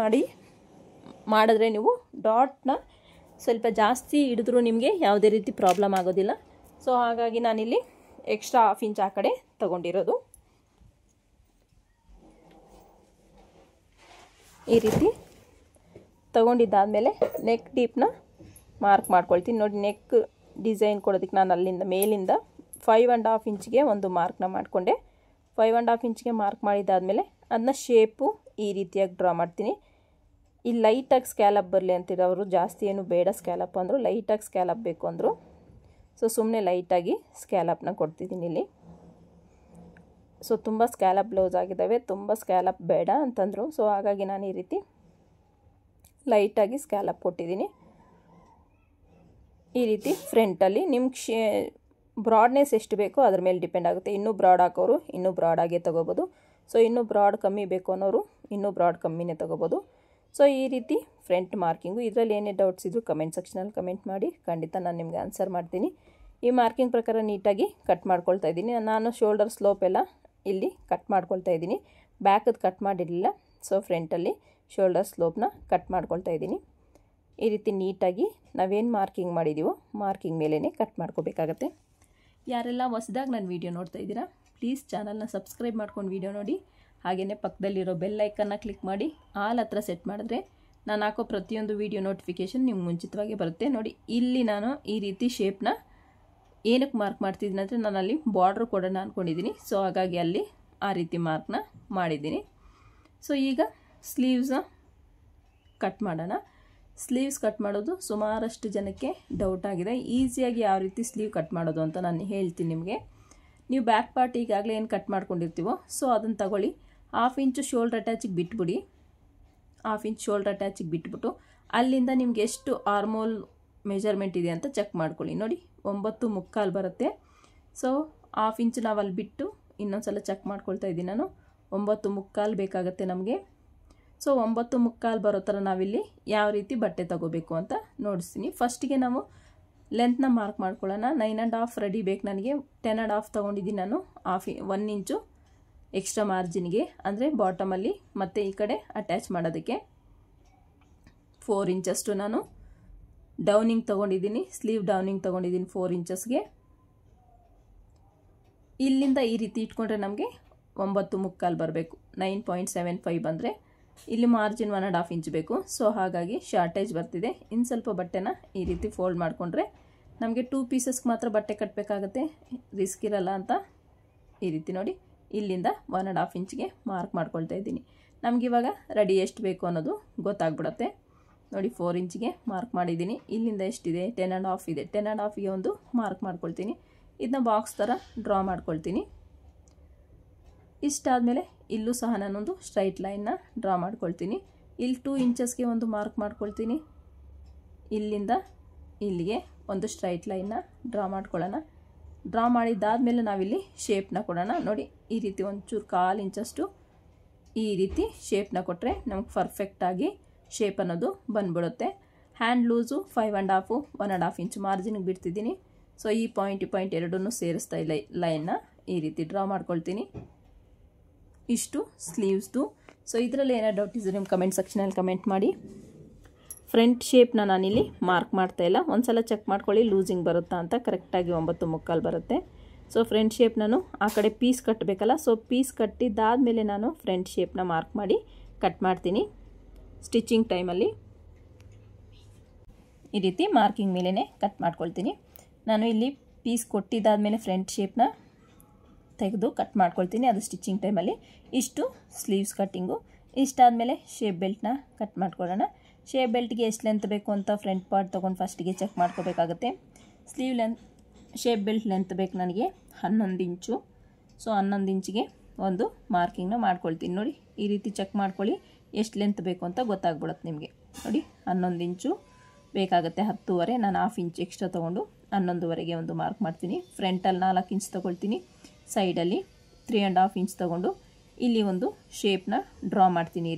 ಮಾಡಿದ್ರೆ ನೀವು ಡಾಟ್ನ ಸ್ವಲ್ಪ ಜಾಸ್ತಿ ಹಿಡಿದ್ರೂ ನಿಮಗೆ ಯಾವುದೇ ರೀತಿ ಪ್ರಾಬ್ಲಮ್ ಆಗೋದಿಲ್ಲ. ಸೊ ಹಾಗಾಗಿ ನಾನಿಲ್ಲಿ ಎಕ್ಸ್ಟ್ರಾ 1/2 ಇಂಚ್ ಆ ಕಡೆ ತೊಗೊಂಡಿರೋದು. ಈ ರೀತಿ ತೊಗೊಂಡಿದ್ದಾದಮೇಲೆ ನೆಕ್ ಡೀಪ್ನ ಮಾರ್ಕ್ ಮಾಡ್ಕೊಳ್ತೀನಿ. ನೋಡಿ ನೆಕ್ ಡಿಸೈನ್ ಕೊಡೋದಕ್ಕೆ ನಾನು ಅಲ್ಲಿಂದ ಮೇಲಿಂದ 5.5 ಇಂಚ್ಗೆ ಒಂದು ಮಾರ್ಕ್ನ ಮಾಡಿಕೊಂಡೆ. 5.5 ಇಂಚ್ಗೆ ಮಾರ್ಕ್ ಮಾಡಿದ್ದಾದಮೇಲೆ ಅದನ್ನ ಶೇಪು ಈ ರೀತಿಯಾಗಿ ಡ್ರಾ ಮಾಡ್ತೀನಿ. ಈ ಲೈಟಾಗಿ ಸ್ಕ್ಯಾಲಪ್ ಬರಲಿ ಅಂತಿರೋರು, ಜಾಸ್ತಿ ಏನು ಬೇಡ ಸ್ಕ್ಯಾಲಪ್ ಅಂದರು, ಲೈಟಾಗಿ ಸ್ಕ್ಯಾಲಪ್ ಬೇಕು ಅಂದರು. ಸೊ ಸುಮ್ಮನೆ ಲೈಟಾಗಿ ಸ್ಕ್ಯಾಲಪ್ನ ಕೊಡ್ತಿದ್ದೀನಿ ಇಲ್ಲಿ. ಸೊ ತುಂಬ ಸ್ಕ್ಯಾಲಪ್ ಬ್ಲೌಸ್ ಆಗಿದ್ದಾವೆ, ತುಂಬ ಸ್ಕ್ಯಾಲಪ್ ಬೇಡ ಅಂತಂದರು. ಸೊ ಹಾಗಾಗಿ ನಾನು ಈ ರೀತಿ ಲೈಟಾಗಿ ಸ್ಕ್ಯಾಲಪ್ ಕೊಟ್ಟಿದ್ದೀನಿ. ಈ ರೀತಿ ಫ್ರಂಟಲ್ಲಿ ನಿಮ್ಗೆ ಬ್ರಾಡ್ನೆಸ್ ಎಷ್ಟು ಬೇಕೋ ಅದ್ರ ಮೇಲೆ ಡಿಪೆಂಡ್ ಆಗುತ್ತೆ. ಇನ್ನೂ ಬ್ರಾಡ್ ಹಾಕೋರು ಇನ್ನೂ ಬ್ರಾಡಾಗೇ ತೊಗೋಬೋದು. ಸೊ ಇನ್ನೂ ಬ್ರಾಡ್ ಕಮ್ಮಿ ಬೇಕು ಅನ್ನೋರು ಇನ್ನೂ ಬ್ರಾಡ್ ಕಮ್ಮಿನೇ ತೊಗೋಬೋದು. ಸೊ ಈ ರೀತಿ ಫ್ರಂಟ್ ಮಾರ್ಕಿಂಗು. ಇದರಲ್ಲಿ ಏನೇ ಡೌಟ್ಸ್ ಇದ್ದರೂ ಕಮೆಂಟ್ ಸೆಕ್ಷನಲ್ಲಿ ಕಮೆಂಟ್ ಮಾಡಿ, ಖಂಡಿತ ನಾನು ನಿಮಗೆ ಆನ್ಸರ್ ಮಾಡ್ತೀನಿ. ಈ ಮಾರ್ಕಿಂಗ್ ಪ್ರಕಾರ ನೀಟಾಗಿ ಕಟ್ ಮಾಡ್ಕೊಳ್ತಾ ಇದ್ದೀನಿ. ನಾನು ಶೋಲ್ಡರ್ ಸ್ಲೋಪ್ ಎಲ್ಲ ಇಲ್ಲಿ ಕಟ್ ಮಾಡ್ಕೊಳ್ತಾ ಇದ್ದೀನಿ, ಬ್ಯಾಕದು ಕಟ್ ಮಾಡಿರಲಿಲ್ಲ. ಸೊ ಫ್ರಂಟಲ್ಲಿ ಶೋಲ್ಡರ್ ಸ್ಲೋಪ್ನ ಕಟ್ ಮಾಡ್ಕೊಳ್ತಾ ಇದ್ದೀನಿ. ಈ ರೀತಿ ನೀಟಾಗಿ ನಾವೇನು ಮಾರ್ಕಿಂಗ್ ಮಾಡಿದ್ದೀವೋ ಮಾರ್ಕಿಂಗ್ ಮೇಲೇ ಕಟ್ ಮಾಡ್ಕೋಬೇಕಾಗತ್ತೆ. ಯಾರೆಲ್ಲ ಹೊಸದಾಗಿ ನನ್ನ ವೀಡಿಯೋ ನೋಡ್ತಾ ಇದ್ದೀರಾ, ಪ್ಲೀಸ್ ಚಾನಲ್ನ ಸಬ್ಸ್ಕ್ರೈಬ್ ಮಾಡ್ಕೊಂಡು ವೀಡಿಯೋ ನೋಡಿ. ಹಾಗೆಯೇ ಪಕ್ಕದಲ್ಲಿರೋ ಬೆಲ್ ಐಕನ್ನ ಕ್ಲಿಕ್ ಮಾಡಿ ಆಲ್ ಹತ್ರ ಸೆಟ್ ಮಾಡಿದ್ರೆ ನಾನು ಹಾಕೋ ಪ್ರತಿಯೊಂದು ವೀಡಿಯೋ ನೋಟಿಫಿಕೇಷನ್ ನಿಮ್ಗೆ ಮುಂಚಿತವಾಗಿ ಬರುತ್ತೆ. ನೋಡಿ ಇಲ್ಲಿ ನಾನು ಈ ರೀತಿ ಶೇಪ್ನ ಏನಕ್ಕೆ ಮಾರ್ಕ್ ಮಾಡ್ತಿದ್ದೀನಿ ಅಂದರೆ ನಾನು ಅಲ್ಲಿ ಬಾರ್ಡ್ರ್ ಕೊಡೋಣ ಅಂದ್ಕೊಂಡಿದ್ದೀನಿ. ಸೊ ಹಾಗಾಗಿ ಅಲ್ಲಿ ಆ ರೀತಿ ಮಾರ್ಕ್ನ ಮಾಡಿದ್ದೀನಿ. ಸೊ ಈಗ ಸ್ಲೀವ್ಸ್ನ ಕಟ್ ಮಾಡೋಣ. ಸ್ಲೀವ್ಸ್ ಕಟ್ ಮಾಡೋದು ಸುಮಾರಷ್ಟು ಜನಕ್ಕೆ ಡೌಟ್ ಆಗಿದೆ. ಈಸಿಯಾಗಿ ಯಾವ ರೀತಿ ಸ್ಲೀವ್ ಕಟ್ ಮಾಡೋದು ಅಂತ ನಾನು ಹೇಳ್ತೀನಿ ನಿಮಗೆ. ನೀವು ಬ್ಯಾಕ್ ಪಾರ್ಟ್ ಈಗಾಗಲೇ ಏನು ಕಟ್ ಮಾಡ್ಕೊಂಡಿರ್ತೀವೋ ಸೊ ಅದನ್ನು ತಗೊಳ್ಳಿ. 1/2 ಇಂಚು ಶೋಲ್ಡರ್ ಅಟ್ಯಾಚಿಗೆ ಬಿಟ್ಬಿಡಿ. 1/2 ಇಂಚ್ ಶೋಲ್ಡರ್ ಅಟ್ಯಾಚಿಗೆ ಬಿಟ್ಬಿಟ್ಟು ಅಲ್ಲಿಂದ ನಿಮ್ಗೆ ಎಷ್ಟು ಆರ್ಮೋಲ್ ಮೆಜರ್ಮೆಂಟ್ ಇದೆ ಅಂತ ಚೆಕ್ ಮಾಡ್ಕೊಳ್ಳಿ. ನೋಡಿ 9.75 ಬರುತ್ತೆ. ಸೊ 1/2 ಇಂಚ್ ನಾವು ಅಲ್ಲಿ ಬಿಟ್ಟು ಇನ್ನೊಂದು ಸಲ ಚೆಕ್ ಮಾಡ್ಕೊಳ್ತಾ ಇದ್ದೀನಿ ನಾನು. 9.75 ಬೇಕಾಗುತ್ತೆ ನಮಗೆ. ಸೊ 9.75 ಬರೋ ಥರ ನಾವಿಲ್ಲಿ ಯಾವ ರೀತಿ ಬಟ್ಟೆ ತಗೋಬೇಕು ಅಂತ ನೋಡಿಸ್ತೀನಿ. ಫಸ್ಟಿಗೆ ನಾವು ಲೆಂತ್ನ ಮಾರ್ಕ್ ಮಾಡ್ಕೊಳ್ಳೋಣ. 9.5 ರೆಡಿ ಬೇಕು ನನಗೆ. 10.5 ತೊಗೊಂಡಿದ್ದೀನಿ ನಾನು. 1 ಇಂಚು ಎಕ್ಸ್ಟ್ರಾ ಮಾರ್ಜಿನ್ಗೆ, ಅಂದರೆ ಬಾಟಮಲ್ಲಿ ಮತ್ತು ಈ ಕಡೆ ಅಟ್ಯಾಚ್ ಮಾಡೋದಕ್ಕೆ 4 ಇಂಚಷ್ಟು ನಾನು ಡೌನಿಂಗ್ ತೊಗೊಂಡಿದ್ದೀನಿ. ಸ್ಲೀವ್ ಡೌನಿಂಗ್ ತೊಗೊಂಡಿದ್ದೀನಿ 4 ಇಂಚಸ್ಗೆ. ಇಲ್ಲಿಂದ ಈ ರೀತಿ ಇಟ್ಕೊಂಡ್ರೆ ನಮಗೆ 9.75 ಬರಬೇಕು. 9.75 ಬಂದರೆ ಇಲ್ಲಿ ಮಾರ್ಜಿನ್ 1.5 ಇಂಚ್ ಬೇಕು. ಸೊ ಹಾಗಾಗಿ ಶಾರ್ಟೇಜ್ ಬರ್ತಿದೆ. ಇನ್ನು ಸ್ವಲ್ಪ ಬಟ್ಟೆನ ಈ ರೀತಿ ಫೋಲ್ಡ್ ಮಾಡಿಕೊಂಡ್ರೆ ನಮಗೆ 2 ಪೀಸಸ್ಗೆ ಮಾತ್ರ ಬಟ್ಟೆ ಕಟ್ಟಬೇಕಾಗತ್ತೆ, ರಿಸ್ಕ್ ಇರಲ್ಲ ಅಂತ. ಈ ರೀತಿ ನೋಡಿ ಇಲ್ಲಿಂದ 1.5 ಇಂಚ್ಗೆ ಮಾರ್ಕ್ ಮಾಡ್ಕೊಳ್ತಾ ಇದ್ದೀನಿ. ನಮಗಿವಾಗ ರೆಡಿ ಎಷ್ಟು ಬೇಕು ಅನ್ನೋದು ಗೊತ್ತಾಗ್ಬಿಡುತ್ತೆ. ನೋಡಿ 4 ಇಂಚ್ಗೆ ಮಾರ್ಕ್ ಮಾಡಿದ್ದೀನಿ. ಇಲ್ಲಿಂದ ಎಷ್ಟಿದೆ? 10.5 ಇದೆ. 10.5ಗೆ ಒಂದು ಮಾರ್ಕ್ ಮಾಡ್ಕೊಳ್ತೀನಿ. ಇದನ್ನ ಬಾಕ್ಸ್ ಥರ ಡ್ರಾ ಮಾಡ್ಕೊಳ್ತೀನಿ. ಇಷ್ಟಾದಮೇಲೆ ಇಲ್ಲೂ ಸಹ ನಾನೊಂದು ಸ್ಟ್ರೈಟ್ ಲೈನ್ನ ಡ್ರಾ ಮಾಡ್ಕೊಳ್ತೀನಿ. ಇಲ್ಲಿ 2 ಇಂಚಸ್ಗೆ ಒಂದು ಮಾರ್ಕ್ ಮಾಡ್ಕೊಳ್ತೀನಿ. ಇಲ್ಲಿಂದ ಇಲ್ಲಿಗೆ ಒಂದು ಸ್ಟ್ರೈಟ್ ಲೈನ್ನ ಡ್ರಾ ಮಾಡ್ಕೊಳ್ಳೋಣ. ಡ್ರಾ ಮಾಡಿದ್ದಾದಮೇಲೆ ನಾವಿಲ್ಲಿ ಶೇಪ್ನ ಕೊಡೋಣ. ನೋಡಿ ಈ ರೀತಿ ಒಂಚೂರು 1/4 ಇಂಚಷ್ಟು ಈ ರೀತಿ ಶೇಪ್ನ ಕೊಟ್ಟರೆ ನಮಗೆ ಪರ್ಫೆಕ್ಟಾಗಿ ಶೇಪ್ ಅನ್ನೋದು ಬಂದ್ಬಿಡುತ್ತೆ. ಹ್ಯಾಂಡ್ ಲೂಸು 5.5 1.5 ಇಂಚ್ ಮಾರ್ಜಿನ್ಗೆ ಬಿಡ್ತಿದ್ದೀನಿ. ಸೊ ಈ ಪಾಯಿಂಟ್ ಎರಡನ್ನೂ ಸೇರಿಸ್ತಾ ಇಲ್ಲ ಲೈನ್ನ ಈ ರೀತಿ ಡ್ರಾ ಮಾಡ್ಕೊಳ್ತೀನಿ. ಇಷ್ಟು ಸ್ಲೀವ್ಸ್ದು. ಸೊ ಇದರಲ್ಲಿ ಏನೋ ಡೌಟ್ ಇದ್ದರೆ ನಿಮ್ಮ ಕಮೆಂಟ್ ಸೆಕ್ಷನಲ್ಲಿ ಕಮೆಂಟ್ ಮಾಡಿ. ಫ್ರಂಟ್ ಶೇಪ್ನ ನಾನಿಲ್ಲಿ ಮಾರ್ಕ್ ಮಾಡ್ತಾಯಿಲ್ಲ, ಒಂದು ಸಲ ಚೆಕ್ ಮಾಡ್ಕೊಳ್ಳಿ ಲೂಸಿಂಗ್ ಬರುತ್ತಾ ಅಂತ. ಕರೆಕ್ಟಾಗಿ 9.75 ಬರುತ್ತೆ. ಸೊ ಫ್ರಂಟ್ ಶೇಪ್ ನಾನು ಆ ಕಡೆ ಪೀಸ್ ಕಟ್ಟಬೇಕಲ್ಲ, ಸೊ ಪೀಸ್ ಕಟ್ಟಿದ್ದಾದಮೇಲೆ ನಾನು ಫ್ರಂಟ್ ಶೇಪ್ನ ಮಾರ್ಕ್ ಮಾಡಿ ಕಟ್ ಮಾಡ್ತೀನಿ. ಸ್ಟಿಚಿಂಗ್ ಟೈಮಲ್ಲಿ ಈ ರೀತಿ ಮಾರ್ಕಿಂಗ್ ಮೇಲೇ ಕಟ್ ಮಾಡ್ಕೊಳ್ತೀನಿ. ನಾನು ಇಲ್ಲಿ ಪೀಸ್ ಕೊಟ್ಟಿದ್ದಾದಮೇಲೆ ಫ್ರಂಟ್ ಶೇಪ್ನ ತೆಗೆದು ಕಟ್ ಮಾಡ್ಕೊಳ್ತೀನಿ, ಅದು ಸ್ಟಿಚಿಂಗ್ ಟೈಮಲ್ಲಿ. ಇಷ್ಟು ಸ್ಲೀವ್ಸ್ ಕಟ್ಟಿಂಗು. ಇಷ್ಟಾದಮೇಲೆ ಶೇಪ್ ಬೆಲ್ಟ್ನ ಕಟ್ ಮಾಡ್ಕೊಳ್ಳೋಣ. ಶೇಪ್ ಬೆಲ್ಟ್ಗೆ ಎಷ್ಟು ಲೆಂತ್ ಬೇಕು ಅಂತ ಫ್ರಂಟ್ ಪಾರ್ಟ್ ತೊಗೊಂಡು ಫಸ್ಟಿಗೆ ಚೆಕ್ ಮಾಡ್ಕೋಬೇಕಾಗುತ್ತೆ. Sleeve length shape belt length ಬೇಕು ನನಗೆ 11 ಇಂಚು. ಸೊ 11 ಇಂಚಿಗೆ ಒಂದು ಮಾರ್ಕಿಂಗ್ನ ಮಾಡ್ಕೊಳ್ತೀನಿ. ನೋಡಿ ಈ ರೀತಿ ಚೆಕ್ ಮಾಡ್ಕೊಳ್ಳಿ, ಎಷ್ಟು ಲೆಂತ್ ಬೇಕು ಅಂತ ಗೊತ್ತಾಗ್ಬಿಡುತ್ತೆ ನಿಮಗೆ. ನೋಡಿ 11 ಇಂಚು ಬೇಕಾಗುತ್ತೆ. 10.5 ನಾನು ಹಾಫ್ ಇಂಚ್ ಎಕ್ಸ್ಟ್ರಾ ತೊಗೊಂಡು 11.5ಗೆ ಒಂದು ಮಾರ್ಕ್ ಮಾಡ್ತೀನಿ. ಫ್ರಂಟಲ್ಲಿ 4 ಇಂಚ್ ತೊಗೊಳ್ತೀನಿ, ಸೈಡಲ್ಲಿ 3.5 ಇಂಚ್ ತೊಗೊಂಡು ಇಲ್ಲಿ ಒಂದು ಶೇಪ್ನ ಡ್ರಾ ಮಾಡ್ತೀನಿ.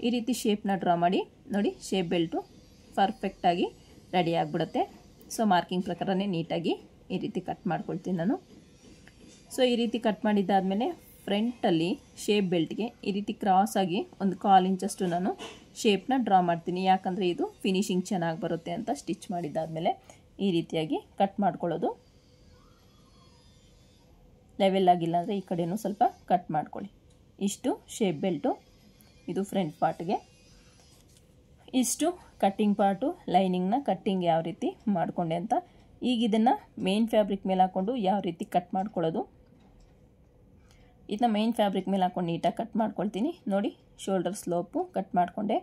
ಈ ರೀತಿ ಶೇಪ್ನ ಡ್ರಾ ಮಾಡಿ ನೋಡಿ ಶೇಪ್ ಬೆಲ್ಟು ಪರ್ಫೆಕ್ಟಾಗಿ ರೆಡಿ ಆಗಿಬಿಡುತ್ತೆ. ಸೊ ಮಾರ್ಕಿಂಗ್ ಪ್ರಕಾರನೇ ನೀಟಾಗಿ ಈ ರೀತಿ ಕಟ್ ಮಾಡ್ಕೊಳ್ತೀನಿ ನಾನು. ಸೊ ಈ ರೀತಿ ಕಟ್ ಮಾಡಿದ್ದಾದಮೇಲೆ ಫ್ರಂಟಲ್ಲಿ ಶೇಪ್ ಬೆಲ್ಟ್ಗೆ ಈ ರೀತಿ ಕ್ರಾಸಾಗಿ ಒಂದು 1/4 ಇಂಚಷ್ಟು ನಾನು ಶೇಪ್ನ ಡ್ರಾ ಮಾಡ್ತೀನಿ. ಯಾಕಂದರೆ ಇದು ಫಿನಿಶಿಂಗ್ ಚೆನ್ನಾಗಿ ಬರುತ್ತೆ ಅಂತ. ಸ್ಟಿಚ್ ಮಾಡಿದ್ದಾದಮೇಲೆ ಈ ರೀತಿಯಾಗಿ ಕಟ್ ಮಾಡ್ಕೊಳ್ಳೋದು. ಲೆವೆಲ್ ಆಗಿಲ್ಲ ಅಂದರೆ ಈ ಕಡೆಯೂ ಸ್ವಲ್ಪ ಕಟ್ ಮಾಡ್ಕೊಳ್ಳಿ. ಇಷ್ಟು ಶೇಪ್ ಬೆಲ್ಟು, ಇದು ಫ್ರಂಟ್ ಪಾರ್ಟ್ಗೆ. ಇಷ್ಟು ಕಟ್ಟಿಂಗ್ ಪಾರ್ಟು, ಲೈನಿಂಗ್ನ ಕಟ್ಟಿಂಗ್ ಯಾವ ರೀತಿ ಮಾಡಿಕೊಂಡೆ ಅಂತ. ಈಗ ಇದನ್ನು ಮೇನ್ ಫ್ಯಾಬ್ರಿಕ್ ಮೇಲೆ ಹಾಕ್ಕೊಂಡು ಯಾವ ರೀತಿ ಕಟ್ ಮಾಡ್ಕೊಳ್ಳೋದು, ಇದನ್ನ ಮೇನ್ ಫ್ಯಾಬ್ರಿಕ್ ಮೇಲೆ ಹಾಕ್ಕೊಂಡು ನೀಟಾಗಿ ಕಟ್ ಮಾಡ್ಕೊಳ್ತೀನಿ. ನೋಡಿ ಶೋಲ್ಡರ್ ಸ್ಲೋಪು ಕಟ್ ಮಾಡಿಕೊಂಡೆ,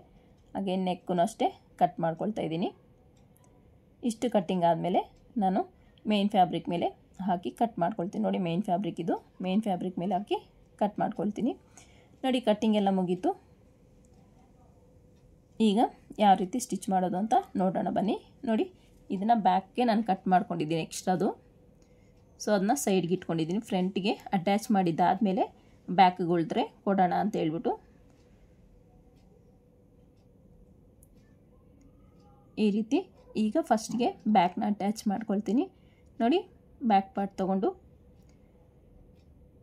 ಹಾಗೆ ನೆಕ್ಕೂ ಅಷ್ಟೇ ಕಟ್ ಮಾಡ್ಕೊಳ್ತಾ ಇದ್ದೀನಿ. ಇಷ್ಟು ಕಟ್ಟಿಂಗ್ ಆದಮೇಲೆ ನಾನು ಮೇನ್ ಫ್ಯಾಬ್ರಿಕ್ ಮೇಲೆ ಹಾಕಿ ಕಟ್ ಮಾಡ್ಕೊಳ್ತೀನಿ. ನೋಡಿ ಮೇನ್ ಫ್ಯಾಬ್ರಿಕ್ ಇದು, ಮೇನ್ ಫ್ಯಾಬ್ರಿಕ್ ಮೇಲೆ ಹಾಕಿ ಕಟ್ ಮಾಡ್ಕೊಳ್ತೀನಿ. ನೋಡಿ ಕಟ್ಟಿಂಗ್ ಎಲ್ಲ ಮುಗೀತು. ಈಗ ಯಾವ ರೀತಿ ಸ್ಟಿಚ್ ಮಾಡೋದು ಅಂತ ನೋಡೋಣ ಬನ್ನಿ. ನೋಡಿ ಇದನ್ನು ಬ್ಯಾಕ್ಗೆ ನಾನು ಕಟ್ ಮಾಡ್ಕೊಂಡಿದ್ದೀನಿ ಎಕ್ಸ್ಟ್ರಾದು. ಸೊ ಅದನ್ನ ಸೈಡ್ಗೆ ಇಟ್ಕೊಂಡಿದ್ದೀನಿ. ಫ್ರಂಟ್ಗೆ ಅಟ್ಯಾಚ್ ಮಾಡಿದ್ದಾದಮೇಲೆ ಬ್ಯಾಕ್ಗೆ ಉಳಿದ್ರೆ ಕೊಡೋಣ ಅಂತ ಹೇಳ್ಬಿಟ್ಟು ಈ ರೀತಿ ಈಗ ಫಸ್ಟ್ಗೆ ಬ್ಯಾಕ್ನ ಅಟ್ಯಾಚ್ ಮಾಡ್ಕೊಳ್ತೀನಿ. ನೋಡಿ ಬ್ಯಾಕ್ ಪಾರ್ಟ್ ತೊಗೊಂಡು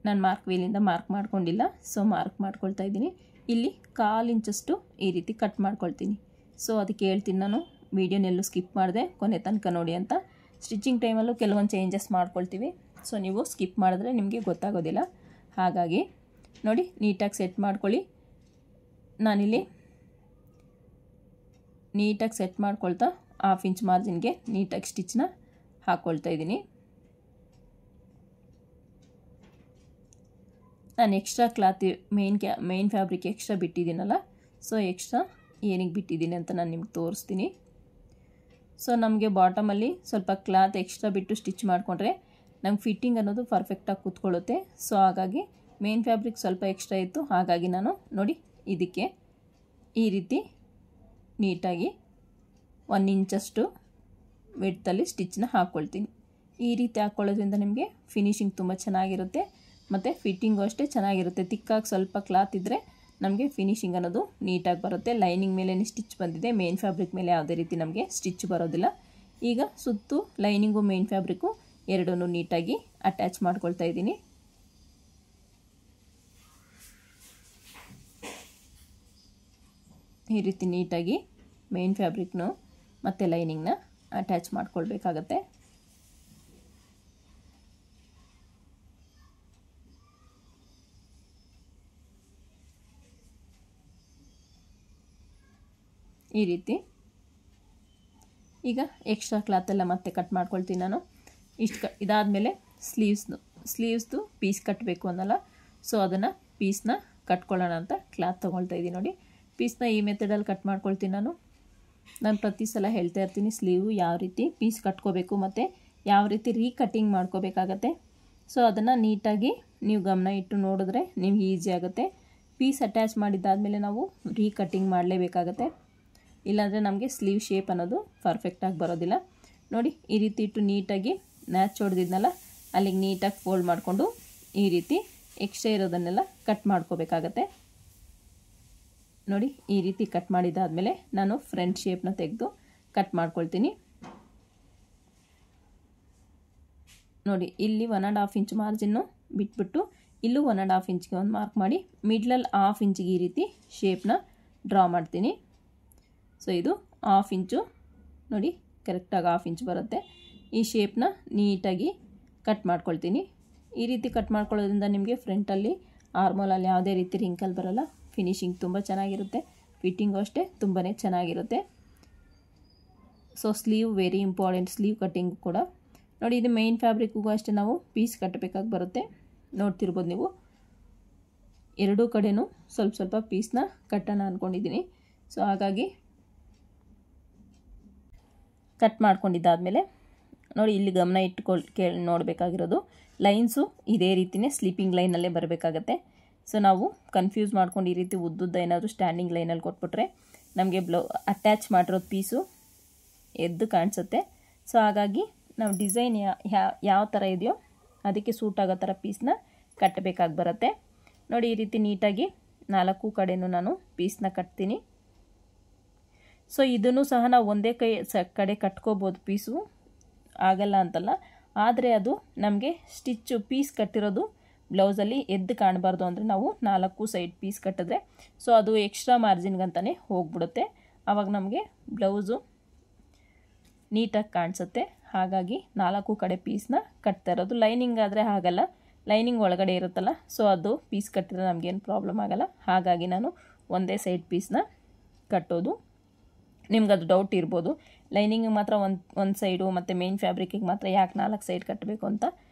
ನಾನು ಮಾರ್ಕ್ ವೀಲಿಂದ ಮಾರ್ಕ್ ಮಾಡ್ಕೊಂಡಿಲ್ಲ, ಸೊ ಮಾರ್ಕ್ ಮಾಡ್ಕೊಳ್ತಾ ಇದ್ದೀನಿ. ಇಲ್ಲಿ 1/4 ಇಂಚಷ್ಟು ಈ ರೀತಿ ಕಟ್ ಮಾಡ್ಕೊಳ್ತೀನಿ. ಸೊ ಅದಕ್ಕೆ ಹೇಳ್ತೀನಿ ನಾನು, ವೀಡಿಯೋನೆಲ್ಲೂ ಸ್ಕಿಪ್ ಮಾಡಿದೆ, ಕೊನೆ ತನಕ ನೋಡಿ ಅಂತ. ಸ್ಟಿಚಿಂಗ್ ಟೈಮಲ್ಲೂ ಕೆಲವೊಂದು ಚೇಂಜಸ್ ಮಾಡ್ಕೊಳ್ತೀವಿ, ಸೊ ನೀವು ಸ್ಕಿಪ್ ಮಾಡಿದ್ರೆ ನಿಮಗೆ ಗೊತ್ತಾಗೋದಿಲ್ಲ. ಹಾಗಾಗಿ ನೋಡಿ ನೀಟಾಗಿ ಸೆಟ್ ಮಾಡ್ಕೊಳ್ಳಿ. ನಾನಿಲ್ಲಿ ನೀಟಾಗಿ ಸೆಟ್ ಮಾಡ್ಕೊಳ್ತಾ 1/2 ಇಂಚ್ ಮಾರ್ಜಿನ್ಗೆ ನೀಟಾಗಿ ಸ್ಟಿಚ್ನ ಹಾಕ್ಕೊಳ್ತಾ ಇದ್ದೀನಿ. ನಾನು extra cloth main fabric extra ಬಿಟ್ಟಿದ್ದೀನಲ್ಲ, ಸೊ ಎಕ್ಸ್ಟ್ರಾ ಏನಿಗೆ ಬಿಟ್ಟಿದ್ದೀನಿ ಅಂತ ನಾನು ನಿಮ್ಗೆ ತೋರಿಸ್ತೀನಿ. ಸೊ ನಮಗೆ ಬಾಟಮಲ್ಲಿ ಸ್ವಲ್ಪ ಕ್ಲಾತ್ ಎಕ್ಸ್ಟ್ರಾ ಬಿಟ್ಟು ಸ್ಟಿಚ್ ಮಾಡಿಕೊಂಡ್ರೆ ನಮ್ಗೆ ಫಿಟ್ಟಿಂಗ್ ಅನ್ನೋದು ಪರ್ಫೆಕ್ಟಾಗಿ ಕೂತ್ಕೊಳ್ಳುತ್ತೆ. ಸೊ ಹಾಗಾಗಿ ಮೇನ್ ಫ್ಯಾಬ್ರಿಕ್ ಸ್ವಲ್ಪ ಎಕ್ಸ್ಟ್ರಾ ಇತ್ತು, ಹಾಗಾಗಿ ನಾನು ನೋಡಿ ಇದಕ್ಕೆ ಈ ರೀತಿ ನೀಟಾಗಿ 1 ಇಂಚಷ್ಟು ವಿಡ್ತಲ್ಲಿ ಸ್ಟಿಚ್ನ ಹಾಕ್ಕೊಳ್ತೀನಿ. ಈ ರೀತಿ ಹಾಕ್ಕೊಳ್ಳೋದ್ರಿಂದ ನಿಮಗೆ ಫಿನಿಶಿಂಗ್ ತುಂಬ ಚೆನ್ನಾಗಿರುತ್ತೆ, ಮತ್ತು ಫಿಟ್ಟಿಂಗು ಅಷ್ಟೇ ಚೆನ್ನಾಗಿರುತ್ತೆ. ತಿಕ್ಕಾಗಿ ಸ್ವಲ್ಪ ಕ್ಲಾತ್ ಇದ್ದರೆ ನಮಗೆ ಫಿನಿಶಿಂಗ್ ಅನ್ನೋದು ನೀಟಾಗಿ ಬರುತ್ತೆ. ಲೈನಿಂಗ್ ಮೇಲೆ ಸ್ಟಿಚ್ ಬಂದಿದೆ, ಮೇನ್ ಫ್ಯಾಬ್ರಿಕ್ ಮೇಲೆ ಯಾವುದೇ ರೀತಿ ನಮಗೆ ಸ್ಟಿಚ್ ಬರೋದಿಲ್ಲ. ಈಗ ಸುತ್ತು ಲೈನಿಂಗು ಮೇನ್ ಫ್ಯಾಬ್ರಿಕ್ಕು ಎರಡನ್ನೂ ನೀಟಾಗಿ ಅಟ್ಯಾಚ್ ಮಾಡ್ಕೊಳ್ತಾ ಇದ್ದೀನಿ. ಈ ರೀತಿ ನೀಟಾಗಿ ಮೇನ್ ಫ್ಯಾಬ್ರಿಕ್ನು ಮತ್ತು ಲೈನಿಂಗ್ನ ಅಟ್ಯಾಚ್ ಮಾಡ್ಕೊಳ್ಬೇಕಾಗತ್ತೆ. ಈ ರೀತಿ ಈಗ ಎಕ್ಸ್ಟ್ರಾ ಕ್ಲಾತೆಲ್ಲ ಮತ್ತೆ ಕಟ್ ಮಾಡ್ಕೊಳ್ತೀನಿ ನಾನು. ಇದಾದಮೇಲೆ ಸ್ಲೀವ್ಸ್ದು ಪೀಸ್ ಕಟ್ಟಬೇಕು ಅನ್ನಲ್ಲ, ಸೊ ಅದನ್ನು ಪೀಸ್ನ ಕಟ್ಕೊಳ್ಳೋಣ ಅಂತ ಕ್ಲಾತ್ ತೊಗೊಳ್ತಾ ಇದ್ದೀನಿ. ನೋಡಿ ಪೀಸ್ನ ಈ ಮೆಥಡಲ್ಲಿ ಕಟ್ ಮಾಡ್ಕೊಳ್ತೀನಿ ನಾನು ಪ್ರತಿ ಸಲ ಹೇಳ್ತಾ ಇರ್ತೀನಿ ಸ್ಲೀವು ಯಾವ ರೀತಿ ಪೀಸ್ ಕಟ್ಕೋಬೇಕು ಮತ್ತು ಯಾವ ರೀತಿ ರೀಕಟ್ಟಿಂಗ್ ಮಾಡ್ಕೋಬೇಕಾಗತ್ತೆ. ಸೊ ಅದನ್ನು ನೀಟಾಗಿ ನೀವು ಗಮನ ಇಟ್ಟು ನೋಡಿದ್ರೆ ನಿಮ್ಗೆ ಈಸಿ ಆಗುತ್ತೆ. ಪೀಸ್ ಅಟ್ಯಾಚ್ ಮಾಡಿದ್ದಾದಮೇಲೆ ನಾವು ರೀಕಟ್ಟಿಂಗ್ ಮಾಡಲೇಬೇಕಾಗತ್ತೆ, ಇಲ್ಲಾಂದರೆ ನಮಗೆ ಸ್ಲೀವ್ ಶೇಪ್ ಅನ್ನೋದು ಪರ್ಫೆಕ್ಟಾಗಿ ಬರೋದಿಲ್ಲ. ನೋಡಿ ಈ ರೀತಿ ಇಟ್ಟು ನೀಟಾಗಿ ನ್ಯಾಚ್ ಹೊಡೆದಿದ್ನಲ್ಲ ಅಲ್ಲಿಗೆ ನೀಟಾಗಿ ಫೋಲ್ಡ್ ಮಾಡಿಕೊಂಡು ಈ ರೀತಿ ಎಕ್ಸ್ಟ್ರಾ ಇರೋದನ್ನೆಲ್ಲ ಕಟ್ ಮಾಡ್ಕೋಬೇಕಾಗತ್ತೆ. ನೋಡಿ ಈ ರೀತಿ ಕಟ್ ಮಾಡಿದ್ದಾದಮೇಲೆ ನಾನು ಫ್ರಂಟ್ ಶೇಪ್ನ ತೆಗೆದು ಕಟ್ ಮಾಡ್ಕೊಳ್ತೀನಿ. ನೋಡಿ ಇಲ್ಲಿ 1.5 ಇಂಚ್ ಮಾರ್ಜಿನ್ನು ಬಿಟ್ಬಿಟ್ಟು ಇಲ್ಲೂ 1.5 ಇಂಚ್ಗೆ ಒಂದು ಮಾರ್ಕ್ ಮಾಡಿ ಮಿಡ್ಲಲ್ಲಿ 1/2 ಇಂಚಿಗೆ ಈ ರೀತಿ ಶೇಪ್ನ ಡ್ರಾ ಮಾಡ್ತೀನಿ. ಸೊ ಇದು 1/2 ಇಂಚು, ನೋಡಿ ಕರೆಕ್ಟಾಗಿ 1/2 ಇಂಚ್ ಬರುತ್ತೆ. ಈ ಶೇಪ್ನ ನೀಟಾಗಿ ಕಟ್ ಮಾಡ್ಕೊಳ್ತೀನಿ. ಈ ರೀತಿ ಕಟ್ ಮಾಡ್ಕೊಳ್ಳೋದ್ರಿಂದ ನಿಮಗೆ ಫ್ರಂಟಲ್ಲಿ ಆರ್ಮೋಲಲ್ಲಿ ಯಾವುದೇ ರೀತಿ ರಿಂಕಲ್ ಬರೋಲ್ಲ, ಫಿನಿಶಿಂಗ್ ತುಂಬ ಚೆನ್ನಾಗಿರುತ್ತೆ, ಫಿಟ್ಟಿಂಗು ಅಷ್ಟೇ ತುಂಬಾ ಚೆನ್ನಾಗಿರುತ್ತೆ. So sleeve very important, sleeve cutting ಕೂಡ. ನೋಡಿ ಇದು ಮೇನ್ ಫ್ಯಾಬ್ರಿಕ್ಗೂ ಅಷ್ಟೇ ನಾವು ಪೀಸ್ ಕಟ್ಟಬೇಕಾಗಿ ಬರುತ್ತೆ. ನೋಡ್ತಿರ್ಬೋದು ನೀವು, ಎರಡೂ ಕಡೆನೂ ಸ್ವಲ್ಪ ಸ್ವಲ್ಪ ಪೀಸ್ನ ಕಟ್ಟೋಣ ಅಂದ್ಕೊಂಡಿದ್ದೀನಿ. ಸೊ ಹಾಗಾಗಿ ಕಟ್ ಮಾಡ್ಕೊಂಡಿದ್ದಾದಮೇಲೆ ನೋಡಿ ಇಲ್ಲಿ ಗಮನ ನೋಡಬೇಕಾಗಿರೋದು ಲೈನ್ಸು ಇದೇ ರೀತಿಯೇ ಸ್ಲೀಪಿಂಗ್ ಲೈನಲ್ಲೇ ಬರಬೇಕಾಗತ್ತೆ. ಸೊ ನಾವು ಕನ್ಫ್ಯೂಸ್ ಮಾಡ್ಕೊಂಡು ಈ ರೀತಿ ಉದ್ದುದ್ದ ಏನಾದರೂ ಸ್ಟ್ಯಾಂಡಿಂಗ್ ಲೈನಲ್ಲಿ ಕೊಟ್ಬಿಟ್ರೆ ನಮಗೆ ಅಟ್ಯಾಚ್ ಮಾಡಿರೋದು ಪೀಸು ಎದ್ದು ಕಾಣಿಸುತ್ತೆ. ಸೊ ಹಾಗಾಗಿ ನಾವು ಡಿಸೈನ್ ಯಾವ ಥರ ಇದೆಯೋ ಅದಕ್ಕೆ ಸೂಟ್ ಆಗೋ ಥರ ಪೀಸ್ನ ಕಟ್ಟಬೇಕಾಗಿ ಬರುತ್ತೆ. ನೋಡಿ ಈ ರೀತಿ ನೀಟಾಗಿ 4 ಕಡೆನೂ ನಾನು ಪೀಸ್ನ ಕಟ್ತೀನಿ. ಸೊ ಇದನ್ನು ಸಹ ನಾವು ಒಂದೇ ಕಡೆ ಕಟ್ಕೋಬೋದು, ಪೀಸು ಆಗಲ್ಲ ಅಂತಲ್ಲ. ಆದರೆ ಅದು ನಮಗೆ ಪೀಸ್ ಕಟ್ಟಿರೋದು ಬ್ಲೌಸಲ್ಲಿ ಎದ್ದು ಕಾಣಬಾರ್ದು ಅಂದರೆ ನಾವು 4 ಸೈಡ್ ಪೀಸ್ ಕಟ್ಟಿದ್ರೆ ಸೊ ಅದು ಎಕ್ಸ್ಟ್ರಾ ಮಾರ್ಜಿನ್ಗಂತಲೇ ಹೋಗ್ಬಿಡುತ್ತೆ. ಆವಾಗ ನಮಗೆ ಬ್ಲೌಸು ನೀಟಾಗಿ ಕಾಣಿಸುತ್ತೆ. ಹಾಗಾಗಿ 4 ಕಡೆ ಪೀಸ್ನ ಕಟ್ತಾ ಇರೋದು. ಲೈನಿಂಗ್ ಆದರೆ ಆಗಲ್ಲ, ಲೈನಿಂಗ್ ಒಳಗಡೆ ಇರುತ್ತಲ್ಲ, ಸೊ ಅದು ಪೀಸ್ ಕಟ್ಟಿದ್ರೆ ನಮಗೇನು ಪ್ರಾಬ್ಲಮ್ ಆಗಲ್ಲ. ಹಾಗಾಗಿ ನಾನು ಒಂದೇ ಸೈಡ್ ಪೀಸ್ನ ಕಟ್ಟೋದು. ನಿಮ್ಗೆ ಅದು ಡೌಟ್ ಇರ್ಬೋದು, ಲೈನಿಂಗ್ ಮಾತ್ರ ಒಂದು ಸೈಡು ಮತ್ತು ಮೇನ್ ಫ್ಯಾಬ್ರಿಕಿಗೆ ಮಾತ್ರ ಯಾಕೆ 4 ಸೈಡ್ ಕಟ್ಟಬೇಕು ಅಂತ.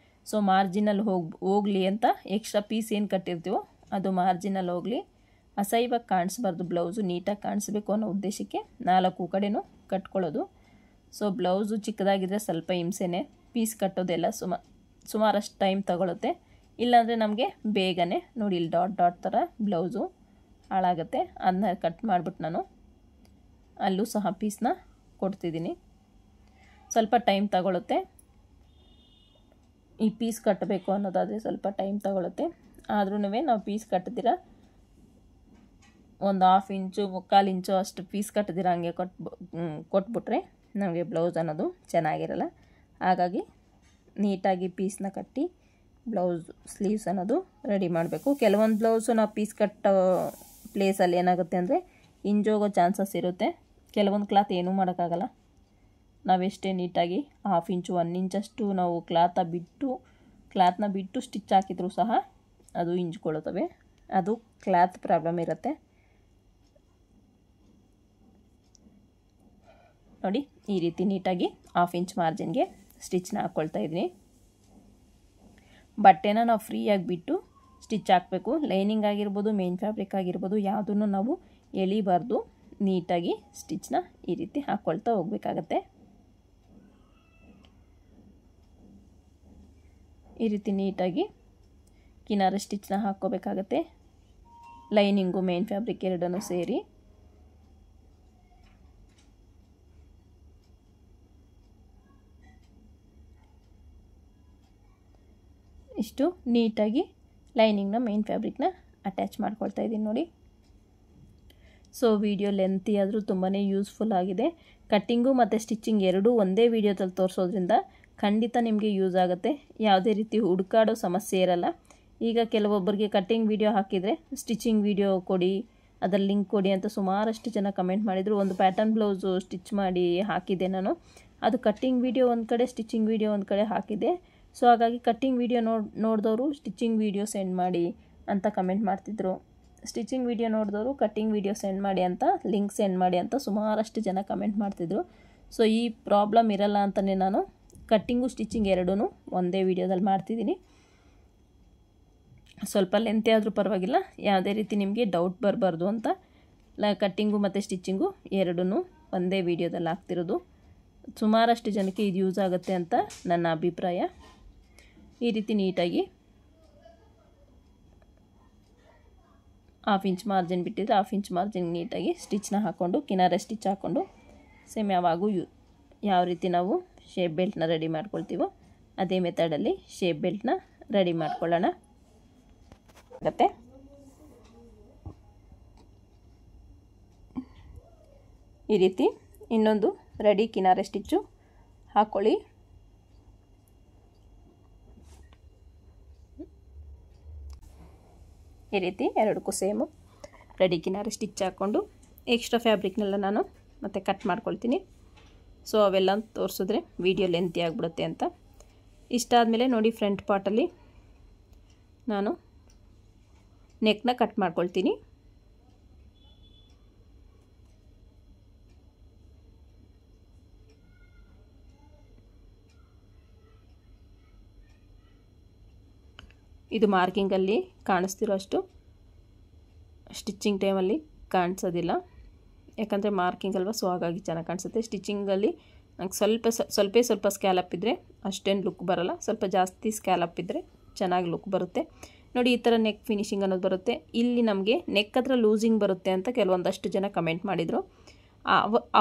ಸೊ ಮಾರ್ಜಿನಲ್ಲಿ ಹೋಗಲಿ ಅಂತ ಎಕ್ಸ್ಟ್ರಾ ಪೀಸ್ ಏನು ಕಟ್ಟಿರ್ತೀವೋ ಅದು ಮಾರ್ಜಿನಲ್ಲಿ ಹೋಗಲಿ, ಅಸಹ್ಯವಾಗಿ ಕಾಣಿಸ್ಬಾರ್ದು, ಬ್ಲೌಸು ನೀಟಾಗಿ ಕಾಣಿಸ್ಬೇಕು ಅನ್ನೋ ಉದ್ದೇಶಕ್ಕೆ 4 ಕಡೆನೂ ಕಟ್ಕೊಳ್ಳೋದು. ಸೊ ಬ್ಲೌಸು ಚಿಕ್ಕದಾಗಿದ್ದರೆ ಸ್ವಲ್ಪ ಹಿಂಸೆನೇ, ಪೀಸ್ ಕಟ್ಟೋದೆಲ್ಲ ಸುಮಾರಷ್ಟು ಟೈಮ್ ತಗೊಳುತ್ತೆ. ಇಲ್ಲಾಂದರೆ ನಮಗೆ ಬೇಗನೆ ನೋಡಿ ಇಲ್ಲಿ ಡಾಟ್ ಥರ ಬ್ಲೌಸು ಹಾಳಾಗುತ್ತೆ. ಅದನ್ನ ಕಟ್ ಮಾಡಿಬಿಟ್ಟು ನಾನು ಅಲ್ಲೂ ಸಹ ಪೀಸ್ನ ಕೊಡ್ತಿದ್ದೀನಿ. ಸ್ವಲ್ಪ ಟೈಮ್ ತಗೊಳುತ್ತೆ, ಈ ಪೀಸ್ ಕಟ್ಟಬೇಕು ಅನ್ನೋದಾದರೆ ಸ್ವಲ್ಪ ಟೈಮ್ ತಗೊಳುತ್ತೆ. ಆದ್ರೂ ನಾವು ಪೀಸ್ ಕಟ್ಟದಿರ ಒಂದು 1/2 ಇಂಚು 3/4 ಇಂಚು ಅಷ್ಟು ಪೀಸ್ ಕಟ್ಟದಿರ ಹಂಗೆ ಕೊಟ್ಬಿಟ್ರೆ ನಮಗೆ ಬ್ಲೌಸ್ ಅನ್ನೋದು ಚೆನ್ನಾಗಿರಲ್ಲ. ಹಾಗಾಗಿ ನೀಟಾಗಿ ಪೀಸ್ನ ಕಟ್ಟಿ ಬ್ಲೌಸ್ ಸ್ಲೀವ್ಸ್ ಅನ್ನೋದು ರೆಡಿ ಮಾಡಬೇಕು. ಕೆಲವೊಂದು ಬ್ಲೌಸು ನಾವು ಪೀಸ್ ಕಟ್ಟೋ ಪ್ಲೇಸಲ್ಲಿ ಏನಾಗುತ್ತೆ ಅಂದರೆ ಇಂಜೋಗೋ ಚಾನ್ಸಸ್ ಇರುತ್ತೆ. ಕೆಲವೊಂದು ಕ್ಲಾತ್ ಏನೂ ಮಾಡೋಕ್ಕಾಗಲ್ಲ, ನಾವೆಷ್ಟೇ ನೀಟಾಗಿ 1/2 ಇಂಚು 1 ಇಂಚಷ್ಟು ನಾವು ಕ್ಲಾತ್ನ ಬಿಟ್ಟು ಸ್ಟಿಚ್ ಹಾಕಿದರೂ ಸಹ ಅದು ಇಂಜ್ಕೊಳ್ತವೆ. ಅದು ಕ್ಲಾತ್ ಪ್ರಾಬ್ಲಮ್ ಇರುತ್ತೆ. ನೋಡಿ ಈ ರೀತಿ ನೀಟಾಗಿ 1/2 ಇಂಚ್ ಮಾರ್ಜಿನ್ಗೆ ಸ್ಟಿಚ್ನ ಹಾಕ್ಕೊಳ್ತಾ ಇದ್ದೀನಿ. ಬಟ್ಟೆನ ನಾವು ಫ್ರೀಯಾಗಿ ಬಿಟ್ಟು ಸ್ಟಿಚ್ ಹಾಕಬೇಕು. ಲೈನಿಂಗ್ ಆಗಿರ್ಬೋದು, ಮೇನ್ ಫ್ಯಾಬ್ರಿಕ್ ಆಗಿರ್ಬೋದು, ಯಾವುದನ್ನು ನಾವು ಎಳಿಬಾರ್ದು. ನೀಟಾಗಿ ಸ್ಟಿಚ್ನ ಈ ರೀತಿ ಹಾಕ್ಕೊಳ್ತಾ ಹೋಗಬೇಕಾಗತ್ತೆ. ಈ ರೀತಿ ನೀಟಾಗಿ ಕಿನಾರ ಸ್ಟಿಚ್ನ ಹಾಕ್ಕೋಬೇಕಾಗತ್ತೆ. ಲೈನಿಂಗು ಮೇನ್ ಫ್ಯಾಬ್ರಿಕ್ ಎರಡನ್ನೂ ಸೇರಿ ಇಷ್ಟು ನೀಟಾಗಿ ಲೈನಿಂಗ್ನ ಮೇನ್ ಫ್ಯಾಬ್ರಿಕ್ನ ಅಟ್ಯಾಚ್ ಮಾಡ್ಕೊಳ್ತಾ ಇದ್ದೀನಿ ನೋಡಿ. ಸೊ ವಿಡಿಯೋ ಲೆಂತಿ ಆದರೂ ತುಂಬಾ ಯೂಸ್ಫುಲ್ ಆಗಿದೆ. ಕಟ್ಟಿಂಗು ಮತ್ತು ಸ್ಟಿಚಿಂಗ್ ಎರಡೂ ಒಂದೇ ವಿಡಿಯೋದಲ್ಲಿ ತೋರಿಸೋದ್ರಿಂದ ಖಂಡಿತ ನಿಮಗೆ ಯೂಸ್ ಆಗುತ್ತೆ. ಯಾವುದೇ ರೀತಿ ಹುಡುಕಾಡೋ ಸಮಸ್ಯೆ ಇರಲ್ಲ. ಈಗ ಕೆಲವೊಬ್ಬರಿಗೆ ಕಟ್ಟಿಂಗ್ ವಿಡಿಯೋ ಹಾಕಿದರೆ ಸ್ಟಿಚಿಂಗ್ ವಿಡಿಯೋ ಕೊಡಿ, ಅದರ ಲಿಂಕ್ ಕೊಡಿ ಅಂತ ಸುಮಾರಷ್ಟು ಜನ ಕಮೆಂಟ್ ಮಾಡಿದರು. ಒಂದು ಪ್ಯಾಟರ್ನ್ ಬ್ಲೌಸು ಸ್ಟಿಚ್ ಮಾಡಿ ಹಾಕಿದ್ದೆ ನಾನು. ಅದು ಕಟ್ಟಿಂಗ್ ವಿಡಿಯೋ ಒಂದು ಕಡೆ, ಸ್ಟಿಚಿಂಗ್ ವಿಡಿಯೋ ಒಂದು ಕಡೆ ಹಾಕಿದ್ದೆ. ಸೊ ಹಾಗಾಗಿ ಕಟ್ಟಿಂಗ್ ವಿಡಿಯೋ ನೋಡಿದವರು ಸ್ಟಿಚಿಂಗ್ ವಿಡಿಯೋ ಸೆಂಡ್ ಮಾಡಿ ಅಂತ ಕಮೆಂಟ್ ಮಾಡ್ತಿದ್ರು. ಸ್ಟಿಚಿಂಗ್ ವಿಡಿಯೋ ನೋಡಿದವರು ಕಟ್ಟಿಂಗ್ ವಿಡಿಯೋ ಸೆಂಡ್ ಮಾಡಿ ಅಂತ, ಲಿಂಕ್ ಸೆಂಡ್ ಮಾಡಿ ಅಂತ ಸುಮಾರಷ್ಟು ಜನ ಕಮೆಂಟ್ ಮಾಡ್ತಿದ್ರು. ಸೊ ಈ ಪ್ರಾಬ್ಲಮ್ ಇರಲ್ಲ ಅಂತಲೇ ನಾನು ಕಟ್ಟಿಂಗು ಸ್ಟಿಚಿಂಗ್ ಎರಡೂ ಒಂದೇ ವಿಡಿಯೋದಲ್ಲಿ ಮಾಡ್ತಿದ್ದೀನಿ. ಸ್ವಲ್ಪ ಲೆಂತಿ ಆದರೂ ಪರವಾಗಿಲ್ಲ, ಯಾವುದೇ ರೀತಿ ನಿಮಗೆ ಡೌಟ್ ಬರಬಾರ್ದು ಅಂತ ಕಟ್ಟಿಂಗು ಮತ್ತು ಸ್ಟಿಚಿಂಗು ಎರಡೂ ಒಂದೇ ವಿಡಿಯೋದಲ್ಲಿ ಹಾಕ್ತಿರೋದು. ಸುಮಾರಷ್ಟು ಜನಕ್ಕೆ ಇದು ಯೂಸ್ ಆಗುತ್ತೆ ಅಂತ ನನ್ನ ಅಭಿಪ್ರಾಯ. ಈ ರೀತಿ ನೀಟಾಗಿ 1/2 ಇಂಚ್ ಮಾರ್ಜಿನ್ ಬಿಟ್ಟಿದ್ರೆ 1/2 ಇಂಚ್ ಮಾರ್ಜಿನ್ ನೀಟಾಗಿ ಸ್ಟಿಚ್ನ ಹಾಕ್ಕೊಂಡು ಕಿನಾರೆ ಸ್ಟಿಚ್ ಹಾಕ್ಕೊಂಡು ಸೇಮ್ ಯಾವ ರೀತಿ ನಾವು ಶೇಪ್ ಬೆಲ್ಟ್ನ ರೆಡಿ ಮಾಡ್ಕೊಳ್ತೀವೋ ಅದೇ ಮೆಥಡಲ್ಲಿ ಶೇಪ್ ಬೆಲ್ಟ್ನ ರೆಡಿ ಮಾಡ್ಕೊಳ್ಳೋಣ ಆಗುತ್ತೆ. ಈ ರೀತಿ ಇನ್ನೊಂದು ರೆಡಿ ಕಿನಾರೆ ಸ್ಟಿಚ್ಚು ಹಾಕ್ಕೊಳ್ಳಿ. ಈ ರೀತಿ ಎರಡಕ್ಕೂ ಸೇಮು ರೆಡಿ ಕಿನಾರೆ ಸ್ಟಿಚ್ ಹಾಕ್ಕೊಂಡು ಎಕ್ಸ್ಟ್ರಾ ಫ್ಯಾಬ್ರಿಕ್ನೆಲ್ಲ ನಾನು ಮತ್ತೆ ಕಟ್ ಮಾಡ್ಕೊಳ್ತೀನಿ. ಸೊ ಅವೆಲ್ಲ ತೋರಿಸಿದ್ರೆ ವಿಡಿಯೋ ಲೆಂತಿ ಆಗಿಬಿಡುತ್ತೆ ಅಂತ. ಇಷ್ಟಾದಮೇಲೆ ನೋಡಿ ಫ್ರಂಟ್ ಪಾರ್ಟಲ್ಲಿ ನಾನು ನೆಕ್ನ ಕಟ್ ಮಾಡ್ಕೊಳ್ತೀನಿ. ಇದು ಮಾರ್ಕಿಂಗಲ್ಲಿ ಕಾಣಿಸ್ತಿರೋ ಅಷ್ಟು ಸ್ಟಿಚ್ಚಿಂಗ್ ಟೈಮಲ್ಲಿ ಕಾಣಿಸೋದಿಲ್ಲ, ಯಾಕಂದರೆ ಮಾರ್ಕಿಂಗ್ ಅಲ್ವಾ, ಸೊ ಹಾಗಾಗಿ ಚೆನ್ನಾಗಿ ಕಾಣಿಸುತ್ತೆ. ಸ್ಟಿಚಿಂಗಲ್ಲಿ ನಂಗೆ ಸ್ವಲ್ಪ ಸ್ಕ್ಯಾಲಪ್ ಇದ್ದರೆ ಅಷ್ಟೇನು ಲುಕ್ ಬರೋಲ್ಲ, ಸ್ವಲ್ಪ ಜಾಸ್ತಿ ಸ್ಕ್ಯಾಲಪ್ ಇದ್ದರೆ ಚೆನ್ನಾಗಿ ಲುಕ್ ಬರುತ್ತೆ ನೋಡಿ. ಈ ಥರ ನೆಕ್ ಫಿನಿಶಿಂಗ್ ಅನ್ನೋದು ಬರುತ್ತೆ. ಇಲ್ಲಿ ನಮಗೆ ನೆಕ್ ಹತ್ರ ಲೂಸಿಂಗ್ ಬರುತ್ತೆ ಅಂತ ಕೆಲವೊಂದಷ್ಟು ಜನ ಕಮೆಂಟ್ ಮಾಡಿದರು.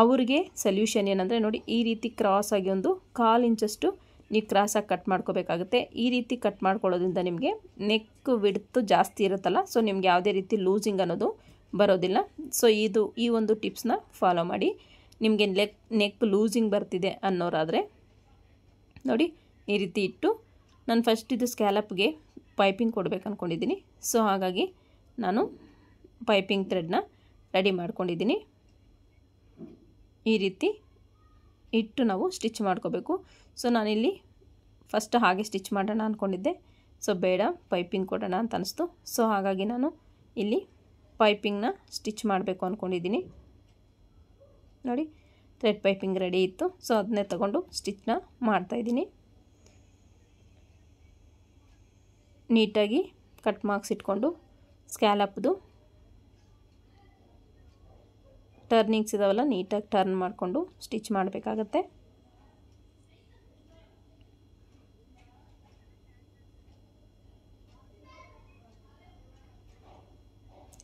ಅವ್ರಿಗೆ ಸೊಲ್ಯೂಷನ್ ಏನಂದರೆ ನೋಡಿ, ಈ ರೀತಿ ಕ್ರಾಸಾಗಿ ಒಂದು 1/4 ಇಂಚಷ್ಟು ನೀವು ಕ್ರಾಸಾಗಿ ಕಟ್ ಮಾಡ್ಕೋಬೇಕಾಗುತ್ತೆ. ಈ ರೀತಿ ಕಟ್ ಮಾಡ್ಕೊಳ್ಳೋದ್ರಿಂದ ನಿಮಗೆ ನೆಕ್ ವಿಡ್ತು ಜಾಸ್ತಿ ಇರುತ್ತಲ್ಲ, ಸೊ ನಿಮ್ಗೆ ಯಾವುದೇ ರೀತಿ ಲೂಸಿಂಗ್ ಅನ್ನೋದು ಬರೋದಿಲ್ಲ. ಸೊ ಈ ಒಂದು ಟಿಪ್ಸ್ನ ಫಾಲೋ ಮಾಡಿ. ನಿಮಗೆ ನೆಕ್ ಲೂಸಿಂಗ್ ಬರ್ತಿದೆ ಅನ್ನೋರಾದರೆ ನೋಡಿ, ಈ ರೀತಿ ಇಟ್ಟು ನಾನು ಫಸ್ಟ್ ಇದು ಸ್ಕ್ಯಾಲಪ್ಗೆ ಪೈಪಿಂಗ್ ಕೊಡಬೇಕು ಅಂದ್ಕೊಂಡಿದ್ದೀನಿ. ಸೊ ಹಾಗಾಗಿ ನಾನು ಪೈಪಿಂಗ್ ಥ್ರೆಡ್ನ ರೆಡಿ ಮಾಡ್ಕೊಂಡಿದ್ದೀನಿ. ಈ ರೀತಿ ಇಟ್ಟು ನಾವು ಸ್ಟಿಚ್ ಮಾಡ್ಕೋಬೇಕು. ಸೊ ನಾನಿಲ್ಲಿ ಫಸ್ಟ್ ಹಾಗೆ ಸ್ಟಿಚ್ ಮಾಡೋಣ ಅಂದ್ಕೊಂಡಿದ್ದೆ. ಸೊ ಬೇಡ, ಪೈಪಿಂಗ್ ಕೊಡೋಣ ಅಂತ ಅನಿಸ್ತು. ಸೊ ಹಾಗಾಗಿ ನಾನು ಇಲ್ಲಿ ಪೈಪಿಂಗ್ನ ಸ್ಟಿಚ್ ಮಾಡಬೇಕು ಅಂದ್ಕೊಂಡಿದ್ದೀನಿ ನೋಡಿ. ಥ್ರೆಡ್ ಪೈಪಿಂಗ್ ರೆಡಿ ಇತ್ತು, ಸೊ ಅದನ್ನೇ ತಗೊಂಡು ಸ್ಟಿಚ್ನ ಮಾಡ್ತಾಯಿದ್ದೀನಿ. ನೀಟಾಗಿ ಕಟ್ ಮಾರ್ಕ್ಸ್ ಇಟ್ಕೊಂಡು ಸ್ಕ್ಯಾಲಪ್ದು ಟರ್ನಿಂಗ್ಸ್ ಇದಾವಲ್ಲ, ನೀಟಾಗಿ ಟರ್ನ್ ಮಾಡಿಕೊಂಡು ಸ್ಟಿಚ್ ಮಾಡಬೇಕಾಗತ್ತೆ.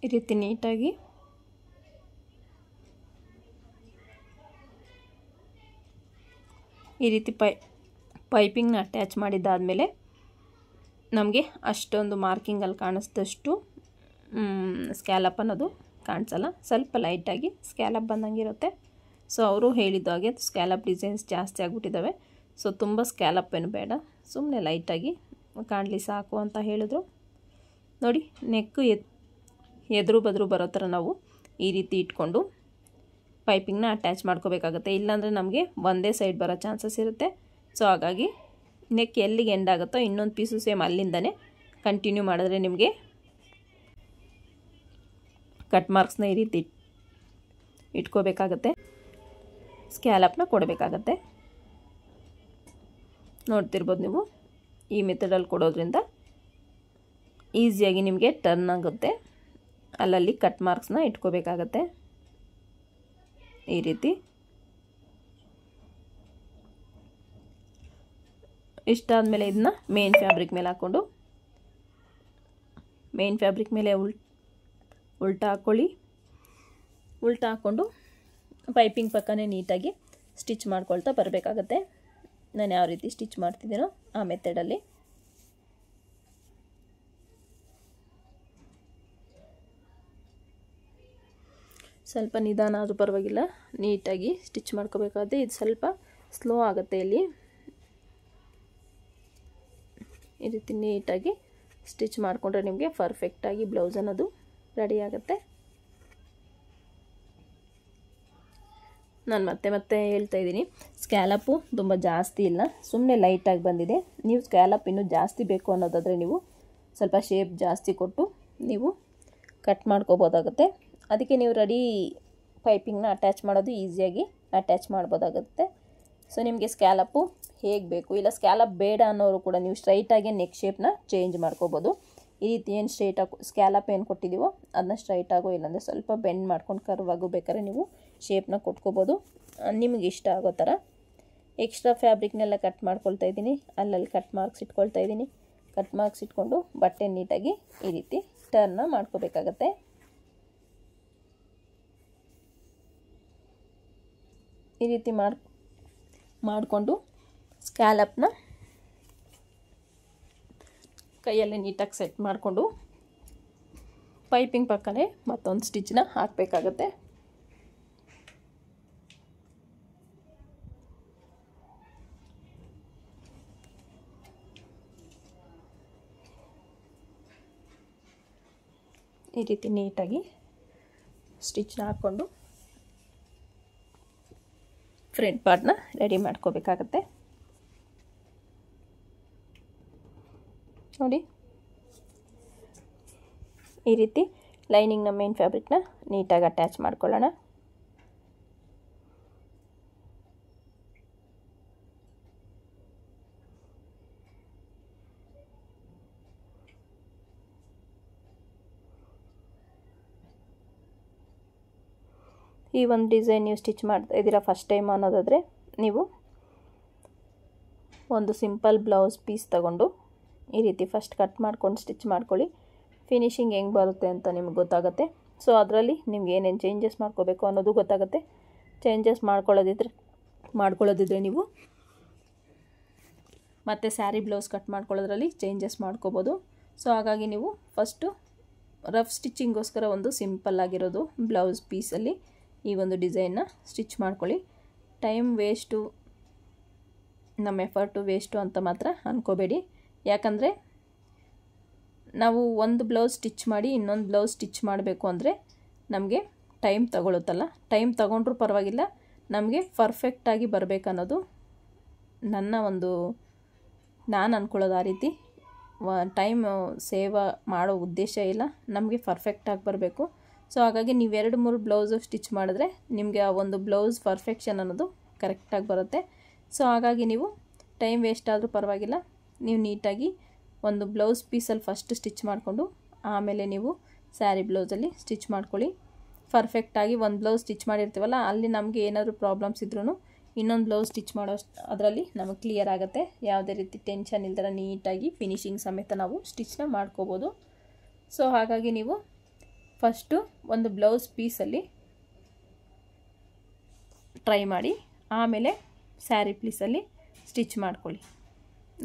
ಈ ರೀತಿ ನೀಟಾಗಿ ಈ ರೀತಿ ಪೈಪಿಂಗ್ನ ಅಟ್ಯಾಚ್ ಮಾಡಿದ್ದಾದಮೇಲೆ ನಮಗೆ ಅಷ್ಟೊಂದು ಮಾರ್ಕಿಂಗಲ್ಲಿ ಕಾಣಿಸಿದಷ್ಟು ಸ್ಕ್ಯಾಲಪ್ ಅನ್ನೋದು ಕಾಣಿಸಲ್ಲ, ಸ್ವಲ್ಪ ಲೈಟಾಗಿ ಸ್ಕ್ಯಾಲಪ್ ಬಂದಂಗಿರುತ್ತೆ. ಸೊ ಅವರು ಹೇಳಿದ್ದಾಗೆ ಸ್ಕ್ಯಾಲಪ್ ಡಿಸೈನ್ಸ್ ಜಾಸ್ತಿ ಆಗಿಬಿಟ್ಟಿದ್ದಾವೆ. ಸೊ ತುಂಬ ಸ್ಕ್ಯಾಲಪ್ ಏನು ಬೇಡ, ಸುಮ್ಮನೆ ಲೈಟಾಗಿ ಕಾಣಲಿ ಸಾಕು ಅಂತ ಹೇಳಿದ್ರು ನೋಡಿ. ನೆಕ್ಕು ಎದುರು ಬದ್ರು ಬರೋ ಥರ ನಾವು ಈ ರೀತಿ ಇಟ್ಕೊಂಡು ಪೈಪಿಂಗ್ನ ಅಟ್ಯಾಚ್ ಮಾಡ್ಕೋಬೇಕಾಗುತ್ತೆ. ಇಲ್ಲಾಂದರೆ ನಮಗೆ ಒಂದೇ ಸೈಡ್ ಬರೋ ಚಾನ್ಸಸ್ ಇರುತ್ತೆ. ಸೊ ಹಾಗಾಗಿ ನೆಕ್ ಎಲ್ಲಿಗೆ ಎಂಡ್ ಆಗುತ್ತೋ ಇನ್ನೊಂದು ಪೀಸು ಸೇಮ್ ಅಲ್ಲಿಂದನೇ ಕಂಟಿನ್ಯೂ ಮಾಡಿದ್ರೆ ನಿಮಗೆ ಕಟ್ ಮಾರ್ಕ್ಸ್ನ ಈ ರೀತಿ ಇಟ್ಕೋಬೇಕಾಗತ್ತೆ, ಸ್ಕ್ಯಾಲಪ್ನ ಕೊಡಬೇಕಾಗತ್ತೆ. ನೋಡ್ತಿರ್ಬೋದು ನೀವು, ಈ ಮೆಥಡಲ್ಲಿ ಕೊಡೋದ್ರಿಂದ ಈಸಿಯಾಗಿ ನಿಮಗೆ ಟರ್ನ್ ಆಗುತ್ತೆ. ಅಲ್ಲಲ್ಲಿ ಕಟ್ ಮಾರ್ಕ್ಸ್ನ ಇಟ್ಕೋಬೇಕಾಗತ್ತೆ ಈ ರೀತಿ. ಇಷ್ಟಾದಮೇಲೆ ಇದನ್ನ ಮೇನ್ ಫ್ಯಾಬ್ರಿಕ್ ಮೇಲೆ ಹಾಕ್ಕೊಂಡು ಮೇನ್ ಫ್ಯಾಬ್ರಿಕ್ ಮೇಲೆ ಉಲ್ಟಾ ಹಾಕ್ಕೊಳ್ಳಿ. ಉಲ್ಟಾ ಹಾಕ್ಕೊಂಡು ಪೈಪಿಂಗ್ ಪಕ್ಕನೇ ನೀಟಾಗಿ ಸ್ಟಿಚ್ ಮಾಡ್ಕೊಳ್ತಾ ಬರಬೇಕಾಗತ್ತೆ. ನಾನು ಯಾವ ರೀತಿ ಸ್ಟಿಚ್ ಮಾಡ್ತಿದ್ದೀನೋ ಆ ಮೆಥಡಲ್ಲಿ. ಸ್ವಲ್ಪ ನಿಧಾನ ಆದರೂ ಪರವಾಗಿಲ್ಲ, ನೀಟಾಗಿ ಸ್ಟಿಚ್ ಮಾಡ್ಕೋಬೇಕಾಗುತ್ತೆ. ಇದು ಸ್ವಲ್ಪ ಸ್ಲೋ ಆಗುತ್ತೆ ಇಲ್ಲಿ. ಈ ರೀತಿ ನೀಟಾಗಿ ಸ್ಟಿಚ್ ಮಾಡಿಕೊಂಡ್ರೆ ನಿಮಗೆ ಪರ್ಫೆಕ್ಟಾಗಿ ಬ್ಲೌಸ್ ಅನ್ನೋದು ರೆಡಿ ಆಗುತ್ತೆ. ನಾನು ಮತ್ತೆ ಹೇಳ್ತಾ ಇದ್ದೀನಿ, ಸ್ಕ್ಯಾಲಪ್ಪು ತುಂಬ ಜಾಸ್ತಿ ಇಲ್ಲ, ಸುಮ್ಮನೆ ಲೈಟಾಗಿ ಬಂದಿದೆ. ನೀವು ಸ್ಕ್ಯಾಲಪ್ ಇನ್ನೂ ಜಾಸ್ತಿ ಬೇಕು ಅನ್ನೋದಾದರೆ ನೀವು ಸ್ವಲ್ಪ ಶೇಪ್ ಜಾಸ್ತಿ ಕೊಟ್ಟು ನೀವು ಕಟ್ ಮಾಡ್ಕೋಬೋದಾಗುತ್ತೆ. ಅದಕ್ಕೆ ನೀವು ರೆಡಿ ಪೈಪಿಂಗ್ನ ಅಟ್ಯಾಚ್ ಮಾಡೋದು ಈಸಿಯಾಗಿ ಅಟ್ಯಾಚ್ ಮಾಡ್ಬೋದಾಗುತ್ತೆ. ಸೊ ನಿಮಗೆ ಸ್ಕ್ಯಾಲಪ್ಪು ಹೇಗೆ ಬೇಕು, ಇಲ್ಲ ಸ್ಕ್ಯಾಲಪ್ ಬೇಡ ಅನ್ನೋರು ಕೂಡ ನೀವು ಸ್ಟ್ರೈಟಾಗಿ ನೆಕ್ ಶೇಪ್ನ ಚೇಂಜ್ ಮಾಡ್ಕೋಬೋದು. ಈ ರೀತಿ ಏನು ಸ್ಟ್ರೈಟಾಗಿ ಸ್ಕ್ಯಾಲಪ್ ಏನು ಕೊಟ್ಟಿದ್ದೀವೋ ಅದನ್ನ ಸ್ಟ್ರೈಟಾಗೋ ಇಲ್ಲಾಂದರೆ ಸ್ವಲ್ಪ ಬೆಂಡ್ ಮಾಡ್ಕೊಂಡು ಕರ್ವಾಗೋ ಬೇಕಾದ್ರೆ ನೀವು ಶೇಪ್ನ ಕೊಟ್ಕೋಬೋದು. ನಿಮಗೆ ಇಷ್ಟ ಆಗೋ ಥರ. ಎಕ್ಸ್ಟ್ರಾ ಫ್ಯಾಬ್ರಿಕ್ನೆಲ್ಲ ಕಟ್ ಮಾಡ್ಕೊಳ್ತಾ ಇದ್ದೀನಿ, ಅಲ್ಲಲ್ಲಿ ಕಟ್ ಮಾರ್ಕ್ಸ್ ಇಟ್ಕೊಳ್ತಾ ಇದ್ದೀನಿ. ಕಟ್ ಮಾರ್ಕ್ಸ್ ಇಟ್ಕೊಂಡು ಬಟ್ಟೆ ನೀಟಾಗಿ ಈ ರೀತಿ ಟರ್ನ ಮಾಡ್ಕೋಬೇಕಾಗತ್ತೆ. ಈ ರೀತಿ ಮಾಡಿಕೊಂಡು ಸ್ಕ್ಯಾಲಪ್ನ ಕೈಯಲ್ಲೇ ನೀಟಾಗಿ ಸೆಟ್ ಮಾಡಿಕೊಂಡು ಪೈಪಿಂಗ್ ಪಕ್ಕನೇ ಮತ್ತೊಂದು ಸ್ಟಿಚ್ನ ಹಾಕಬೇಕಾಗತ್ತೆ. ಈ ರೀತಿ ನೀಟಾಗಿ ಸ್ಟಿಚ್ನ ಹಾಕ್ಕೊಂಡು ಫ್ರಂಟ್ ಪಾರ್ಟ್ನ ರೆಡಿ ಮಾಡ್ಕೋಬೇಕಾಗತ್ತೆ. ನೋಡಿ, ಈ ರೀತಿ ಲೈನಿಂಗ್ನ ಮೇನ್ ಫ್ಯಾಬ್ರಿಕ್ನ ನೀಟಾಗಿ ಅಟ್ಯಾಚ್ ಮಾಡ್ಕೊಳ್ಳೋಣ. ಈ ಒಂದು ಡಿಸೈನ್ ನೀವು ಸ್ಟಿಚ್ ಮಾಡ್ತಾ ಇದ್ದೀರಾ ಫಸ್ಟ್ ಟೈಮ್ ಅನ್ನೋದಾದರೆ ನೀವು ಒಂದು ಸಿಂಪಲ್ ಬ್ಲೌಸ್ ಪೀಸ್ ತಗೊಂಡು ಈ ರೀತಿ ಫಸ್ಟ್ ಕಟ್ ಮಾಡ್ಕೊಂಡು ಸ್ಟಿಚ್ ಮಾಡ್ಕೊಳ್ಳಿ. ಫಿನಿಶಿಂಗ್ ಹೆಂಗೆ ಬರುತ್ತೆ ಅಂತ ನಿಮ್ಗೆ ಗೊತ್ತಾಗುತ್ತೆ. ಸೊ ಅದರಲ್ಲಿ ನಿಮ್ಗೆ ಏನೇನು ಚೇಂಜಸ್ ಮಾಡ್ಕೋಬೇಕು ಅನ್ನೋದು ಗೊತ್ತಾಗುತ್ತೆ. ಚೇಂಜಸ್ ಮಾಡ್ಕೊಳ್ಳೋದಿದ್ರೆ ನೀವು ಮತ್ತು ಸ್ಯಾರಿ ಬ್ಲೌಸ್ ಕಟ್ ಮಾಡ್ಕೊಳ್ಳೋದ್ರಲ್ಲಿ ಚೇಂಜಸ್ ಮಾಡ್ಕೋಬೋದು. ಸೊ ಹಾಗಾಗಿ ನೀವು ಫಸ್ಟು ರಫ್ ಸ್ಟಿಚ್ಚಿಂಗೋಸ್ಕರ ಒಂದು ಸಿಂಪಲ್ ಆಗಿರೋದು ಬ್ಲೌಸ್ ಪೀಸಲ್ಲಿ ಈ ಒಂದು ಡಿಸೈನ್ನ ಸ್ಟಿಚ್ ಮಾಡ್ಕೊಳ್ಳಿ. ಟೈಮ್ ವೇಸ್ಟು, ನಮ್ಮ ಎಫರ್ಟು ವೇಸ್ಟು ಅಂತ ಮಾತ್ರ ಅಂದ್ಕೋಬೇಡಿ. ಯಾಕಂದರೆ ನಾವು ಒಂದು ಬ್ಲೌಸ್ ಸ್ಟಿಚ್ ಮಾಡಿ ಇನ್ನೊಂದು ಬ್ಲೌಸ್ ಸ್ಟಿಚ್ ಮಾಡಬೇಕು ಅಂದರೆ ನಮಗೆ ಟೈಮ್ ತಗೊಳುತ್ತಲ್ಲ. ಟೈಮ್ ತಗೊಂಡ್ರೂ ಪರವಾಗಿಲ್ಲ, ನಮಗೆ ಪರ್ಫೆಕ್ಟಾಗಿ ಬರಬೇಕನ್ನೋದು ನಾನು ಅಂದ್ಕೊಳ್ಳೋದು ಆ ರೀತಿ. ಟೈಮ್ ಸೇವ್ ಮಾಡೋ ಉದ್ದೇಶ ಇಲ್ಲ, ನಮಗೆ ಪರ್ಫೆಕ್ಟಾಗಿ ಬರಬೇಕು. ಸೊ ಹಾಗಾಗಿ ನೀವು 2-3 ಬ್ಲೌಸು ಸ್ಟಿಚ್ ಮಾಡಿದ್ರೆ ನಿಮಗೆ ಆ ಒಂದು ಬ್ಲೌಸ್ ಪರ್ಫೆಕ್ಷನ್ ಅನ್ನೋದು ಕರೆಕ್ಟಾಗಿ ಬರುತ್ತೆ. ಸೊ ಹಾಗಾಗಿ ನೀವು ಟೈಮ್ ವೇಸ್ಟ್ ಆದರೂ ಪರವಾಗಿಲ್ಲ, ನೀವು ನೀಟಾಗಿ ಒಂದು ಬ್ಲೌಸ್ ಪೀಸಲ್ಲಿ ಫಸ್ಟ್ ಸ್ಟಿಚ್ ಮಾಡಿಕೊಂಡು ಆಮೇಲೆ ನೀವು ಸ್ಯಾರಿ ಬ್ಲೌಸಲ್ಲಿ ಸ್ಟಿಚ್ ಮಾಡ್ಕೊಳ್ಳಿ. ಪರ್ಫೆಕ್ಟಾಗಿ ಒಂದು ಬ್ಲೌಸ್ ಸ್ಟಿಚ್ ಮಾಡಿರ್ತೀವಲ್ಲ, ಅಲ್ಲಿ ನಮಗೆ ಏನಾದರೂ ಪ್ರಾಬ್ಲಮ್ಸ್ ಇದ್ರೂ ಇನ್ನೊಂದು ಬ್ಲೌಸ್ ಸ್ಟಿಚ್ ಮಾಡೋ ಅದರಲ್ಲಿ ನಮಗೆ ಕ್ಲಿಯರ್ ಆಗುತ್ತೆ. ಯಾವುದೇ ರೀತಿ ಟೆನ್ಷನ್ ಇಲ್ದಿರ ನೀಟಾಗಿ ಫಿನಿಶಿಂಗ್ ಸಮೇತ ನಾವು ಸ್ಟಿಚ್ನ ಮಾಡ್ಕೋಬೋದು. ಸೊ ಹಾಗಾಗಿ ನೀವು ಫಸ್ಟು ಒಂದು ಬ್ಲೌಸ್ ಪೀಸಲ್ಲಿ ಟ್ರೈ ಮಾಡಿ, ಆಮೇಲೆ ಸ್ಯಾರಿ ಪೀಸಲ್ಲಿ ಸ್ಟಿಚ್ ಮಾಡ್ಕೊಳ್ಳಿ.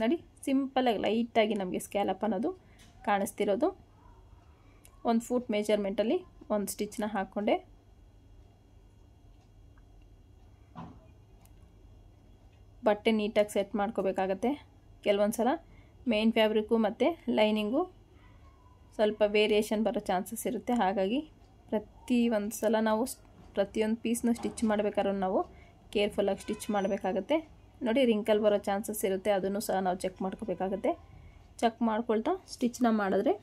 ನೋಡಿ, ಸಿಂಪಲಾಗಿ ಲೈಟಾಗಿ ನಮಗೆ ಸ್ಕ್ಯಾಲಪ್ ಅನ್ನೋದು ಕಾಣಿಸ್ತಿರೋದು. ಒಂದು ಫೂಟ್ ಮೆಜರ್ಮೆಂಟಲ್ಲಿ ಒಂದು ಸ್ಟಿಚ್ನ ಹಾಕ್ಕೊಂಡೆ. ಬಟ್ಟೆ ನೀಟಾಗಿ ಸೆಟ್ ಮಾಡ್ಕೋಬೇಕಾಗತ್ತೆ. ಕೆಲವೊಂದು ಸಲ ಮೇನ್ ಫ್ಯಾಬ್ರಿಕ್ಕು ಮತ್ತು ಲೈನಿಂಗು ಸ್ವಲ್ಪ ವೇರಿಯೇಷನ್ ಬರೋ ಚಾನ್ಸಸ್ ಇರುತ್ತೆ. ಹಾಗಾಗಿ ಪ್ರತಿಯೊಂದು ಸಲ ನಾವು ಪ್ರತಿಯೊಂದು ಪೀಸ್ನು ಸ್ಟಿಚ್ ಮಾಡಬೇಕಾದ್ರೂ ನಾವು ಕೇರ್ಫುಲ್ಲಾಗಿ ಸ್ಟಿಚ್ ಮಾಡಬೇಕಾಗತ್ತೆ. ನೋಡಿ, ರಿಂಕಲ್ ಬರೋ ಚಾನ್ಸಸ್ ಇರುತ್ತೆ, ಅದನ್ನು ಸಹ ನಾವು ಚೆಕ್ ಮಾಡ್ಕೋಬೇಕಾಗತ್ತೆ. ಚೆಕ್ ಮಾಡ್ಕೊಳ್ತಾ ಸ್ಟಿಚ್ನ ಮಾಡಿದ್ರೆ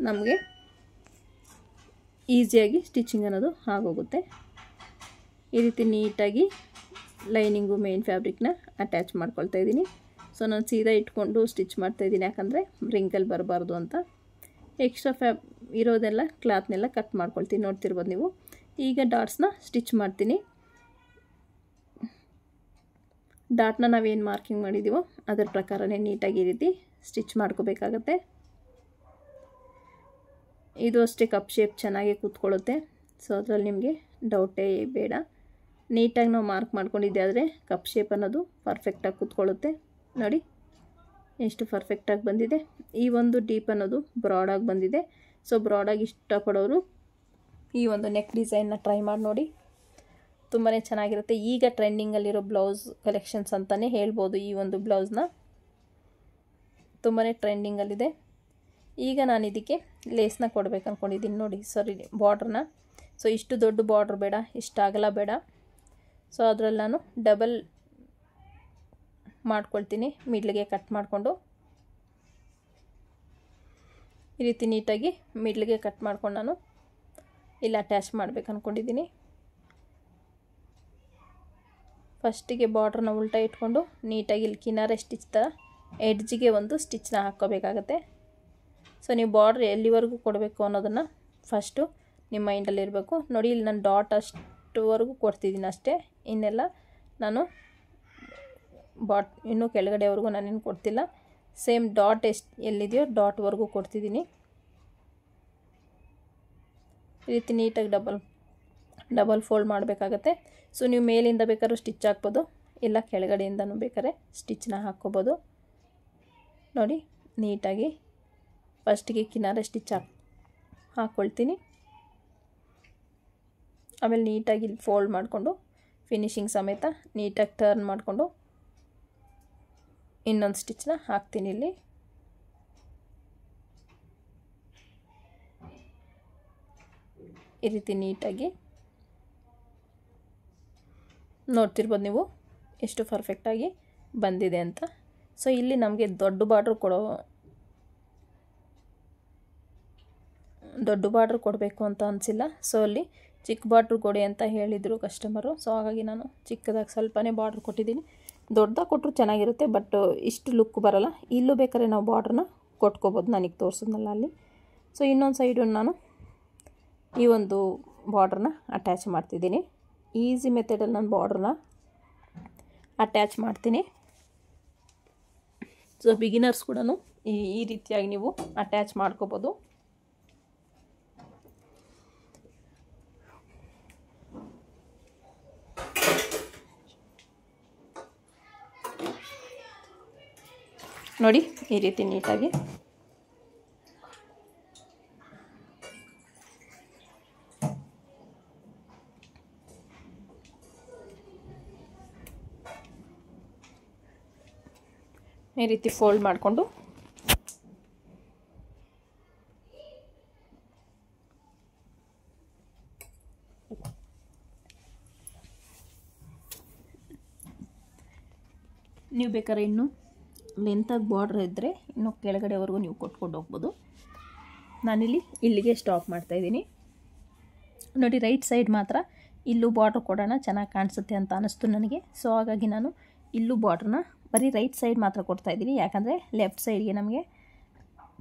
ನಮಗೆ ಈಸಿಯಾಗಿ ಸ್ಟಿಚಿಂಗ್ ಅನ್ನೋದು ಆಗೋಗುತ್ತೆ. ಈ ರೀತಿ ನೀಟಾಗಿ ಲೈನಿಂಗು ಮೇನ್ ಫ್ಯಾಬ್ರಿಕ್ನ ಅಟ್ಯಾಚ್ ಮಾಡ್ಕೊಳ್ತಾ ಇದ್ದೀನಿ. ಸೊ ನಾನು ಸೀದಾ ಇಟ್ಕೊಂಡು ಸ್ಟಿಚ್ ಮಾಡ್ತಾಯಿದ್ದೀನಿ, ಯಾಕಂದರೆ ರಿಂಕಲ್ ಬರಬಾರ್ದು ಅಂತ. ಎಕ್ಸ್ಟ್ರಾ ಇರೋದೆಲ್ಲ ಕ್ಲಾತ್ನೆಲ್ಲ ಕಟ್ ಮಾಡ್ಕೊಳ್ತೀನಿ, ನೋಡ್ತಿರ್ಬೋದು ನೀವು. ಈಗ ಡಾಟ್ಸ್ನ ಸ್ಟಿಚ್ ಮಾಡ್ತೀನಿ. ಡಾಟ್ನ ನಾವೇನು ಮಾರ್ಕಿಂಗ್ ಮಾಡಿದ್ದೀವೋ ಅದರ ಪ್ರಕಾರನೇ ನೀಟಾಗಿ ಈ ರೀತಿ ಸ್ಟಿಚ್ ಮಾಡ್ಕೋಬೇಕಾಗತ್ತೆ. ಇದು ಅಷ್ಟೇ ಕಪ್ ಶೇಪ್ ಚೆನ್ನಾಗಿ ಕೂತ್ಕೊಳ್ಳುತ್ತೆ. ಸೊ ಅದರಲ್ಲಿ ನಿಮಗೆ ಡೌಟೇ ಬೇಡ. ನೀಟಾಗಿ ನಾವು ಮಾರ್ಕ್ ಮಾಡ್ಕೊಂಡಿದ್ದೆ ಆದರೆ ಕಪ್ ಶೇಪ್ ಅನ್ನೋದು ಪರ್ಫೆಕ್ಟಾಗಿ ಕೂತ್ಕೊಳ್ಳುತ್ತೆ. ನೋಡಿ ಎಷ್ಟು ಪರ್ಫೆಕ್ಟಾಗಿ ಬಂದಿದೆ. ಈ ಒಂದು ಡೀಪ್ ಅನ್ನೋದು ಬ್ರಾಡಾಗಿ ಬಂದಿದೆ. ಸೊ ಬ್ರಾಡಾಗಿ ಇಷ್ಟಪಡೋರು ಈ ಒಂದು ನೆಕ್ ಡಿಸೈನ್ನ ಟ್ರೈ ಮಾಡಿ ನೋಡಿ, ತುಂಬಾ ಚೆನ್ನಾಗಿರುತ್ತೆ. ಈಗ ಟ್ರೆಂಡಿಂಗಲ್ಲಿರೋ ಬ್ಲೌಸ್ ಕಲೆಕ್ಷನ್ಸ್ ಅಂತಲೇ ಹೇಳ್ಬೋದು. ಈ ಒಂದು ಬ್ಲೌಸ್ನ ತುಂಬಾ ಟ್ರೆಂಡಿಂಗಲ್ಲಿದೆ. ಈಗ ನಾನು ಇದಕ್ಕೆ ಲೇಸ್ನ ಕೊಡಬೇಕು ಅಂದ್ಕೊಂಡಿದ್ದೀನಿ. ನೋಡಿ, ಸರಿ, ಬಾರ್ಡ್ರನ್ನ. ಸೊ ಇಷ್ಟು ದೊಡ್ಡ ಬಾರ್ಡ್ರ್ ಬೇಡ, ಇಷ್ಟು ಅಗಲ ಬೇಡ. ಸೊ ಅದರಲ್ಲಿ ನಾನು ಡಬಲ್ ಮಾಡ್ಕೊಳ್ತೀನಿ, ಮಿಡ್ಲಿಗೆ ಕಟ್ ಮಾಡಿಕೊಂಡು ಈ ರೀತಿ ನೀಟಾಗಿ ಮಿಡ್ಲಿಗೆ ಕಟ್ ಮಾಡ್ಕೊಂಡು ನಾನು ಇಲ್ಲಿ ಅಟ್ಯಾಚ್ ಮಾಡಬೇಕು ಅಂದ್ಕೊಂಡಿದ್ದೀನಿ. ಫಸ್ಟಿಗೆ ಬಾರ್ಡ್ರನ್ನ ಉಲ್ಟಾ ಇಟ್ಕೊಂಡು ನೀಟಾಗಿ ಇಲ್ಲಿ ಕಿನಾರೆ ಸ್ಟಿಚ್ ಥರ ಎಡ್ಜಿಗೆ ಒಂದು ಸ್ಟಿಚ್ನ ಹಾಕ್ಕೋಬೇಕಾಗತ್ತೆ. ಸೊ ನೀವು ಬಾರ್ಡ್ರ್ ಎಲ್ಲಿವರೆಗೂ ಕೊಡಬೇಕು ಅನ್ನೋದನ್ನು ಫಸ್ಟು ನಿಮ್ಮ ಮೈಂಡಲ್ಲಿರಬೇಕು. ನೋಡಿ, ಇಲ್ಲಿ ನಾನು ಡಾಟ್ ಅಷ್ಟುವರೆಗೂ ಕೊಡ್ತಿದ್ದೀನಿ ಅಷ್ಟೇ, ಇನ್ನೆಲ್ಲ ನಾನು ಇನ್ನೂ ಕೆಳಗಡೆವರೆಗೂ ನಾನೇನು ಕೊಡ್ತಿಲ್ಲ. ಸೇಮ್ ಡಾಟ್ ಎಲ್ಲಿದೆಯೋ ಡಾಟ್ವರೆಗೂ ಕೊಡ್ತಿದ್ದೀನಿ. ಈ ರೀತಿ ನೀಟಾಗಿ ಡಬಲ್ ಫೋಲ್ಡ್ ಮಾಡಬೇಕಾಗತ್ತೆ. ಸೊ ನೀವು ಮೇಲಿಂದ ಬೇಕಾದ್ರೂ ಸ್ಟಿಚ್ ಹಾಕ್ಬೋದು, ಇಲ್ಲ ಕೆಳಗಡೆಯಿಂದನೂ ಬೇಕಾದ್ರೆ ಸ್ಟಿಚ್ನ ಹಾಕ್ಕೋಬೋದು. ನೋಡಿ, ನೀಟಾಗಿ ಫಸ್ಟಿಗೆ ಕಿನಾರೆ ಸ್ಟಿಚ್ ಹಾಕ್ಕೊಳ್ತೀನಿ. ಆಮೇಲೆ ನೀಟಾಗಿ ಇಲ್ಲಿ ಫೋಲ್ಡ್ ಮಾಡಿಕೊಂಡು ಫಿನಿಶಿಂಗ್ ಸಮೇತ ನೀಟಾಗಿ ಟರ್ನ್ ಮಾಡಿಕೊಂಡು ಇನ್ನೊಂದು ಸ್ಟಿಚ್ನ ಹಾಕ್ತೀನಿ. ಇಲ್ಲಿ ಈ ರೀತಿ ನೀಟಾಗಿ ನೋಡ್ತಿರ್ಬೋದು ನೀವು ಎಷ್ಟು ಪರ್ಫೆಕ್ಟಾಗಿ ಬಂದಿದೆ ಅಂತ. ಸೊ ಇಲ್ಲಿ ನಮಗೆ ದೊಡ್ಡ ಬಾರ್ಡ್ರ್ ಕೊಡಬೇಕು ಅಂತ ಅನಿಸಿಲ್ಲ. ಸೊ ಅಲ್ಲಿ ಚಿಕ್ಕ ಬಾರ್ಡ್ರ್ ಕೊಡಿ ಅಂತ ಹೇಳಿದರು ಕಸ್ಟಮರು. ಸೊ ಹಾಗಾಗಿ ನಾನು ಚಿಕ್ಕದಾಗಿ ಸ್ವಲ್ಪನೇ ಬಾರ್ಡ್ರ್ ಕೊಟ್ಟಿದ್ದೀನಿ. ದೊಡ್ಡದಾಗಿ ಕೊಟ್ಟರು ಚೆನ್ನಾಗಿರುತ್ತೆ, ಬಟ್ ಇಷ್ಟು ಲುಕ್ ಬರೋಲ್ಲ. ಇಲ್ಲೂ ಬೇಕಾದ್ರೆ ನಾವು ಬಾರ್ಡ್ರನ್ನ ಕೊಟ್ಕೋಬೋದು, ನನಗೆ ತೋರಿಸಿದ್ನಲ್ಲ ಅಲ್ಲಿ. ಸೊ ಇನ್ನೊಂದು ಸೈಡು ನಾನು ಈ ಒಂದು ಬಾರ್ಡ್ರನ್ನ ಅಟ್ಯಾಚ್ ಮಾಡ್ತಿದ್ದೀನಿ. ಈಸಿ ಮೆಥಡಲ್ಲಿ ನಾನು ಬಾರ್ಡ್ರನ್ನ ಅಟ್ಯಾಚ್ ಮಾಡ್ತೀನಿ. ಸೊ ಬಿಗಿನರ್ಸ್ ಕೂಡ ಈ ರೀತಿಯಾಗಿ ನೀವು ಅಟ್ಯಾಚ್ ಮಾಡ್ಕೋಬೋದು. ನೋಡಿ ಈ ರೀತಿ ನೀಟಾಗಿ ಈ ರೀತಿ ಫೋಲ್ಡ್ ಮಾಡಿಕೊಂಡು ನೀವು ಬೇಕಾದ್ರೆ ಇನ್ನೂ ಲೆಂತಾಗಿ ಬಾರ್ಡ್ರ್ ಇದ್ದರೆ ಇನ್ನೂ ಕೆಳಗಡೆವರೆಗೂ ನೀವು ಕೊಟ್ಕೊಂಡು ಹೋಗ್ಬೋದು. ನಾನಿಲ್ಲಿ ಇಲ್ಲಿಗೆ ಸ್ಟಾಪ್ ಮಾಡ್ತಾಯಿದ್ದೀನಿ. ನೋಡಿ ರೈಟ್ ಸೈಡ್ ಮಾತ್ರ ಇಲ್ಲೂ ಬಾರ್ಡ್ರ್ ಕೊಡೋಣ, ಚೆನ್ನಾಗಿ ಕಾಣಿಸುತ್ತೆ ಅಂತ ಅನ್ನಿಸ್ತು ನನಗೆ. ಸೊ ಹಾಗಾಗಿ ನಾನು ಇಲ್ಲೂ ಬಾರ್ಡ್ರನ್ನ ಬರೀ ರೈಟ್ ಸೈಡ್ ಮಾತ್ರ ಕೊಡ್ತಾಯಿದ್ದೀನಿ, ಯಾಕಂದರೆ ಲೆಫ್ಟ್ ಸೈಡ್ಗೆ ನಮಗೆ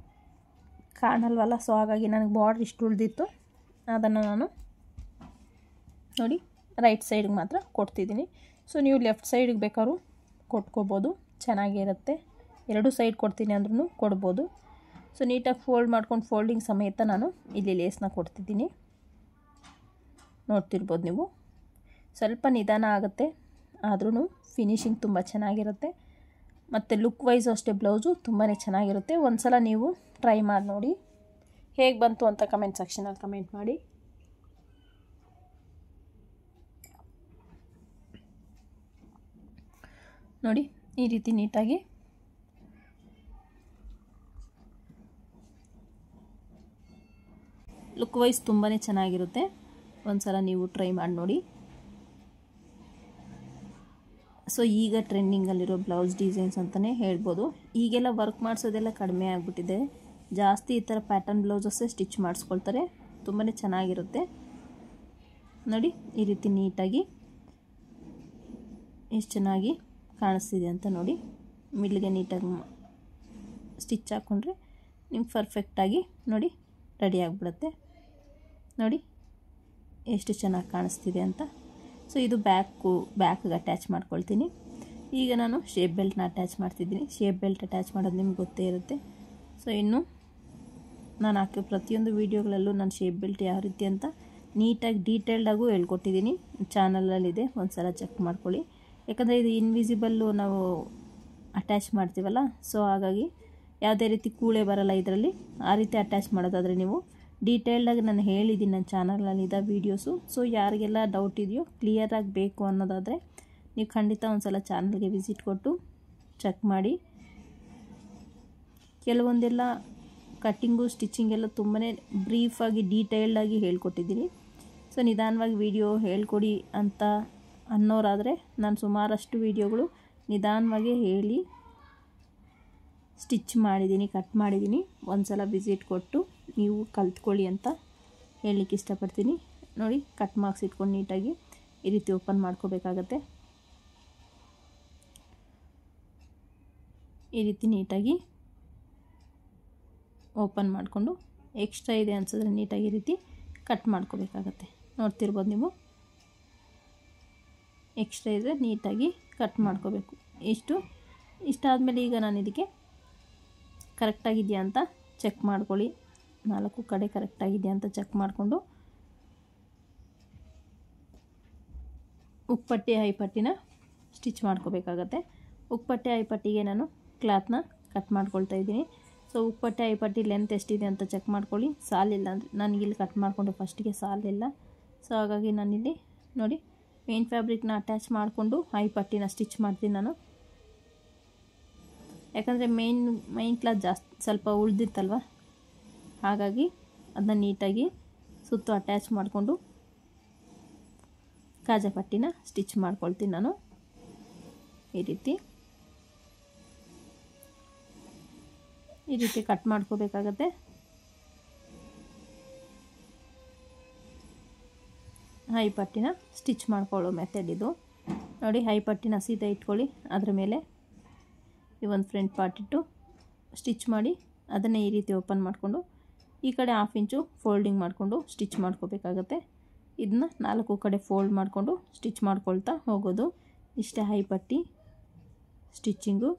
ಕಾಣಲ್ವಲ್ಲ. ಸೊ ಹಾಗಾಗಿ ನನಗೆ ಬಾರ್ಡ್ರ್ ಇಷ್ಟು ಉಳಿದಿತ್ತು, ಅದನ್ನು ನಾನು ನೋಡಿ ರೈಟ್ ಸೈಡ್ಗೆ ಮಾತ್ರ ಕೊಡ್ತಿದ್ದೀನಿ. ಸೊ ನೀವು ಲೆಫ್ಟ್ ಸೈಡ್ಗೆ ಬೇಕಾದ್ರೂ ಕೊಟ್ಕೋಬೋದು, ಚೆನ್ನಾಗಿರುತ್ತೆ. ಎರಡು ಸೈಡ್ ಕೊಡ್ತೀನಿ ಅಂದ್ರೂ ಕೊಡ್ಬೋದು. ಸೊ ನೀಟಾಗಿ ಫೋಲ್ಡ್ ಮಾಡ್ಕೊಂಡು ಫೋಲ್ಡಿಂಗ್ ಸಮೇತ ನಾನು ಇಲ್ಲಿ ಲೇಸ್ನ ಕೊಡ್ತಿದ್ದೀನಿ. ನೋಡ್ತಿರ್ಬೋದು ನೀವು, ಸ್ವಲ್ಪ ನಿಧಾನ ಆಗುತ್ತೆ, ಆದ್ರೂ ಫಿನಿಶಿಂಗ್ ತುಂಬ ಚೆನ್ನಾಗಿರುತ್ತೆ. ಮತ್ತು ಲುಕ್ ವೈಸು ಅಷ್ಟೇ ಬ್ಲೌಸು ತುಂಬಾ ಚೆನ್ನಾಗಿರುತ್ತೆ. ಒಂದು ಸಲ ನೀವು ಟ್ರೈ ಮಾಡಿ ನೋಡಿ, ಹೇಗೆ ಬಂತು ಅಂತ ಕಮೆಂಟ್ ಸೆಕ್ಷನಲ್ಲಿ ಕಮೆಂಟ್ ಮಾಡಿ. ನೋಡಿ ಈ ರೀತಿ ನೀಟಾಗಿ ಲುಕ್ ವೈಸ್ ತುಂಬಾ ಚೆನ್ನಾಗಿರುತ್ತೆ. ಒಂದು ಸಲ ನೀವು ಟ್ರೈ ಮಾಡಿ ನೋಡಿ. ಸೊ ಈಗ ಟ್ರೆಂಡಿಂಗಲ್ಲಿರೋ ಬ್ಲೌಸ್ ಡಿಸೈನ್ಸ್ ಅಂತಲೇ ಹೇಳ್ಬೋದು. ಈಗೆಲ್ಲ ವರ್ಕ್ ಮಾಡಿಸೋದೆಲ್ಲ ಕಡಿಮೆ ಆಗಿಬಿಟ್ಟಿದೆ, ಜಾಸ್ತಿ ಈ ಥರ ಪ್ಯಾಟರ್ನ್ ಬ್ಲೌಸಸ್ಸೇ ಸ್ಟಿಚ್ ಮಾಡಿಸ್ಕೊಳ್ತಾರೆ, ತುಂಬಾ ಚೆನ್ನಾಗಿರುತ್ತೆ. ನೋಡಿ ಈ ರೀತಿ ನೀಟಾಗಿ ಎಷ್ಟು ಚೆನ್ನಾಗಿ ಕಾಣಿಸ್ತಿದೆ ಅಂತ ನೋಡಿ. ಮಿಡ್ಲಿಗೆ ನೀಟಾಗಿ ಸ್ಟಿಚ್ ಹಾಕ್ಕೊಂಡ್ರೆ ನಿಮ್ಗೆ ಪರ್ಫೆಕ್ಟಾಗಿ ನೋಡಿ ರೆಡಿ ಆಗಿಬಿಡುತ್ತೆ. ನೋಡಿ ಎಷ್ಟು ಚೆನ್ನಾಗಿ ಕಾಣಿಸ್ತಿದೆ ಅಂತ. ಸೊ ಇದು ಬ್ಯಾಕ್ಗೆ ಅಟ್ಯಾಚ್ ಮಾಡ್ಕೊಳ್ತೀನಿ. ಈಗ ನಾನು ಶೇಪ್ ಬೆಲ್ಟ್ನ ಅಟ್ಯಾಚ್ ಮಾಡ್ತಿದ್ದೀನಿ. ಶೇಪ್ ಬೆಲ್ಟ್ ಅಟ್ಯಾಚ್ ಮಾಡೋದು ನಿಮ್ಗೆ ಗೊತ್ತೇ ಇರುತ್ತೆ. ಸೊ ಇನ್ನು ನಾನು ಹಾಕೋ ಪ್ರತಿಯೊಂದು ವೀಡಿಯೋಗಳಲ್ಲೂ ನಾನು ಶೇಪ್ ಬೆಲ್ಟ್ ಯಾವ ರೀತಿ ಅಂತ ನೀಟಾಗಿ ಡೀಟೇಲ್ಡಾಗೂ ಹೇಳ್ಕೊಟ್ಟಿದ್ದೀನಿ, ಚಾನಲಲ್ಲಿದೆ, ಒಂದು ಸಲ ಚೆಕ್ ಮಾಡ್ಕೊಳ್ಳಿ. ಯಾಕಂದರೆ ಇದು ಇನ್ವಿಸಿಬಲ್ಲು ನಾವು ಅಟ್ಯಾಚ್ ಮಾಡ್ತೀವಲ್ಲ, ಸೊ ಹಾಗಾಗಿ ಯಾವುದೇ ರೀತಿ ಕೂಳೆ ಬರಲ್ಲ ಇದರಲ್ಲಿ. ಆ ರೀತಿ ಅಟ್ಯಾಚ್ ಮಾಡೋದಾದರೆ ನೀವು ಡೀಟೇಲ್ಡಾಗಿ ನಾನು ಹೇಳಿದ್ದೀನಿ ನನ್ನ ಚಾನಲಲ್ಲಿದ್ದ ವೀಡಿಯೋಸು. ಸೊ ಯಾರಿಗೆಲ್ಲ ಡೌಟ್ ಇದೆಯೋ, ಕ್ಲಿಯರಾಗಿ ಬೇಕು ಅನ್ನೋದಾದರೆ ನೀವು ಖಂಡಿತ ಒಂದು ಸಲ ಚಾನಲ್ಗೆ ವಿಸಿಟ್ ಕೊಟ್ಟು ಚೆಕ್ ಮಾಡಿ. ಕೆಲವೊಂದೆಲ್ಲ ಕಟ್ಟಿಂಗು ಸ್ಟಿಚಿಂಗೆಲ್ಲ ತುಂಬಾ ಬ್ರೀಫಾಗಿ ಡೀಟೇಲ್ಡಾಗಿ ಹೇಳ್ಕೊಟ್ಟಿದ್ದೀನಿ. ಸೊ ನಿಧಾನವಾಗಿ ವಿಡಿಯೋ ಹೇಳ್ಕೊಡಿ ಅಂತ ಅನ್ನೋರಾದರೆ ನಾನು ಸುಮಾರಷ್ಟು ವೀಡಿಯೋಗಳು ನಿಧಾನವಾಗಿ ಹೇಳಿ ಸ್ಟಿಚ್ ಮಾಡಿದ್ದೀನಿ, ಕಟ್ ಮಾಡಿದ್ದೀನಿ. ಒಂದು ಸಲ ವಿಸಿಟ್ ಕೊಟ್ಟು ನೀವು ಕಲ್ತ್ಕೊಳ್ಳಿ ಅಂತ ಹೇಳಲಿಕ್ಕೆ ಇಷ್ಟಪಡ್ತೀನಿ. ನೋಡಿ ಕಟ್ ಮಾರ್ಕ್ಸ್ ಇಟ್ಕೊಂಡು ನೀಟಾಗಿ ಈ ರೀತಿ ಓಪನ್ ಮಾಡ್ಕೋಬೇಕಾಗತ್ತೆ. ಈ ರೀತಿ ನೀಟಾಗಿ ಓಪನ್ ಮಾಡಿಕೊಂಡು ಎಕ್ಸ್ಟ್ರಾ ಇದೆ ಅನ್ಸಿದ್ರೆ ನೀಟಾಗಿ ಈ ರೀತಿ ಕಟ್ ಮಾಡ್ಕೋಬೇಕಾಗತ್ತೆ. ನೋಡ್ತಿರ್ಬೋದು ನೀವು, ಎಕ್ಸ್ಟ್ರಾ ಇದ್ದರೆ ನೀಟಾಗಿ ಕಟ್ ಮಾಡ್ಕೋಬೇಕು. ಇಷ್ಟಾದಮೇಲೆ ಈಗ ನಾನು ಇದಕ್ಕೆ ಕರೆಕ್ಟಾಗಿದೆಯಾ ಅಂತ ಚೆಕ್ ಮಾಡ್ಕೊಳ್ಳಿ. 4 ಕಡೆ ಕರೆಕ್ಟಾಗಿದೆಯಾ ಅಂತ ಚೆಕ್ ಮಾಡಿಕೊಂಡು ಉಕ್ಪಟ್ಟಿ ಹೈಪಟ್ಟಿನ ಸ್ಟಿಚ್ ಮಾಡ್ಕೋಬೇಕಾಗತ್ತೆ. ಉಕ್ಪಟ್ಟಿ ಹೈಪಟ್ಟಿಗೆ ನಾನು ಕ್ಲಾತ್ನ ಕಟ್ ಮಾಡ್ಕೊಳ್ತಾ ಇದ್ದೀನಿ. ಸೊ ಉಕ್ಪಟ್ಟಿ ಹೈಪಟ್ಟಿ ಲೆಂತ್ ಎಷ್ಟಿದೆ ಅಂತ ಚೆಕ್ ಮಾಡ್ಕೊಳ್ಳಿ. ಸಾಲಿಲ್ಲ ಅಂದರೆ ನನಗಿಲ್ಲಿ ಕಟ್ ಮಾಡಿಕೊಂಡು ಫಸ್ಟಿಗೆ ಸಾಲಿಲ್ಲ. ಸೊ ಹಾಗಾಗಿ ನಾನಿಲ್ಲಿ ನೋಡಿ ಮೇನ್ ಫ್ಯಾಬ್ರಿಕ್ನ ಅಟ್ಯಾಚ್ ಮಾಡಿಕೊಂಡು ಹೈಪಟ್ಟಿನ ಸ್ಟಿಚ್ ಮಾಡ್ತೀನಿ ನಾನು. ಯಾಕಂದರೆ ಮೈನ್ ಕ್ಲಾತ್ ಜಾಸ್ತಿ ಸ್ವಲ್ಪ ಉಳಿದಿತ್ತಲ್ವ, ಹಾಗಾಗಿ ಅದನ್ನ ನೀಟಾಗಿ ಸುತ್ತು ಅಟ್ಯಾಚ್ ಮಾಡಿಕೊಂಡು ಕಾಜಾಪಟ್ಟಿನ ಸ್ಟಿಚ್ ಮಾಡ್ಕೊಳ್ತೀನಿ ನಾನು. ಈ ರೀತಿ ಕಟ್ ಮಾಡ್ಕೋಬೇಕಾಗತ್ತೆ. ಹೈಪಟ್ಟಿನ ಸ್ಟಿಚ್ ಮಾಡ್ಕೊಳ್ಳೋ ಮೆಥಡ್ ಇದು. ನೋಡಿ ಹೈಪಟ್ಟಿನ ಸೀದಾ ಇಟ್ಕೊಳ್ಳಿ, ಅದರ ಮೇಲೆ ಈ ಒಂದು ಫ್ರಂಟ್ ಪಾರ್ಟ್ ಇಟ್ಟು ಸ್ಟಿಚ್ ಮಾಡಿ ಅದನ್ನೇ ಈ ರೀತಿ ಓಪನ್ ಮಾಡಿಕೊಂಡು ಈ ಕಡೆ 1/2 ಇಂಚು ಫೋಲ್ಡಿಂಗ್ ಮಾಡಿಕೊಂಡು ಸ್ಟಿಚ್ ಮಾಡ್ಕೋಬೇಕಾಗತ್ತೆ. ಇದನ್ನ 4 ಕಡೆ ಫೋಲ್ಡ್ ಮಾಡಿಕೊಂಡು ಸ್ಟಿಚ್ ಮಾಡ್ಕೊಳ್ತಾ ಹೋಗೋದು. ಇಷ್ಟೇ ಹೈ ಪಟ್ಟಿ ಸ್ಟಿಚ್ಚಿಂಗು.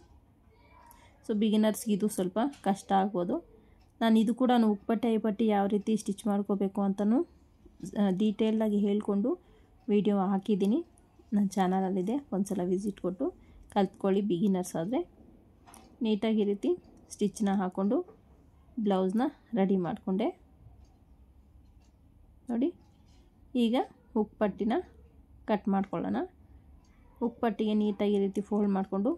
ಸೊ ಬಿಗಿನರ್ಸ್ಗೆ ಇದು ಸ್ವಲ್ಪ ಕಷ್ಟ ಆಗ್ಬೋದು. ನಾನು ಇದು ಕೂಡ ಉಕ್ಪಟ್ಟಿ ಹೈ ಪಟ್ಟಿ ಯಾವ ರೀತಿ ಸ್ಟಿಚ್ ಮಾಡ್ಕೋಬೇಕು ಅಂತಲೂ ಡೀಟೇಲ್ಡಾಗಿ ಹೇಳಿಕೊಂಡು ವಿಡಿಯೋ ಹಾಕಿದ್ದೀನಿ, ನನ್ನ ಚಾನಲಲ್ಲಿದೆ. ಒಂದು ಸಲ ವಿಸಿಟ್ ಕೊಟ್ಟು ಕಲ್ತ್ಕೊಳ್ಳಿ ಬಿಗಿನರ್ಸ್ ಆದರೆ. ನೀಟಾಗಿ ಈ ರೀತಿ ಸ್ಟಿಚ್ನ ಹಾಕ್ಕೊಂಡು ಬ್ಲೌಸ್ನ ರೆಡಿ ಮಾಡಿಕೊಂಡೆ ನೋಡಿ. ಈಗ ಉಕ್ಪಟ್ಟಿನ ಕಟ್ ಮಾಡ್ಕೊಳ್ಳೋಣ. ಉಕ್ಪಟ್ಟಿಗೆ ನೀಟಾಗಿ ಈ ರೀತಿ ಫೋಲ್ಡ್ ಮಾಡಿಕೊಂಡು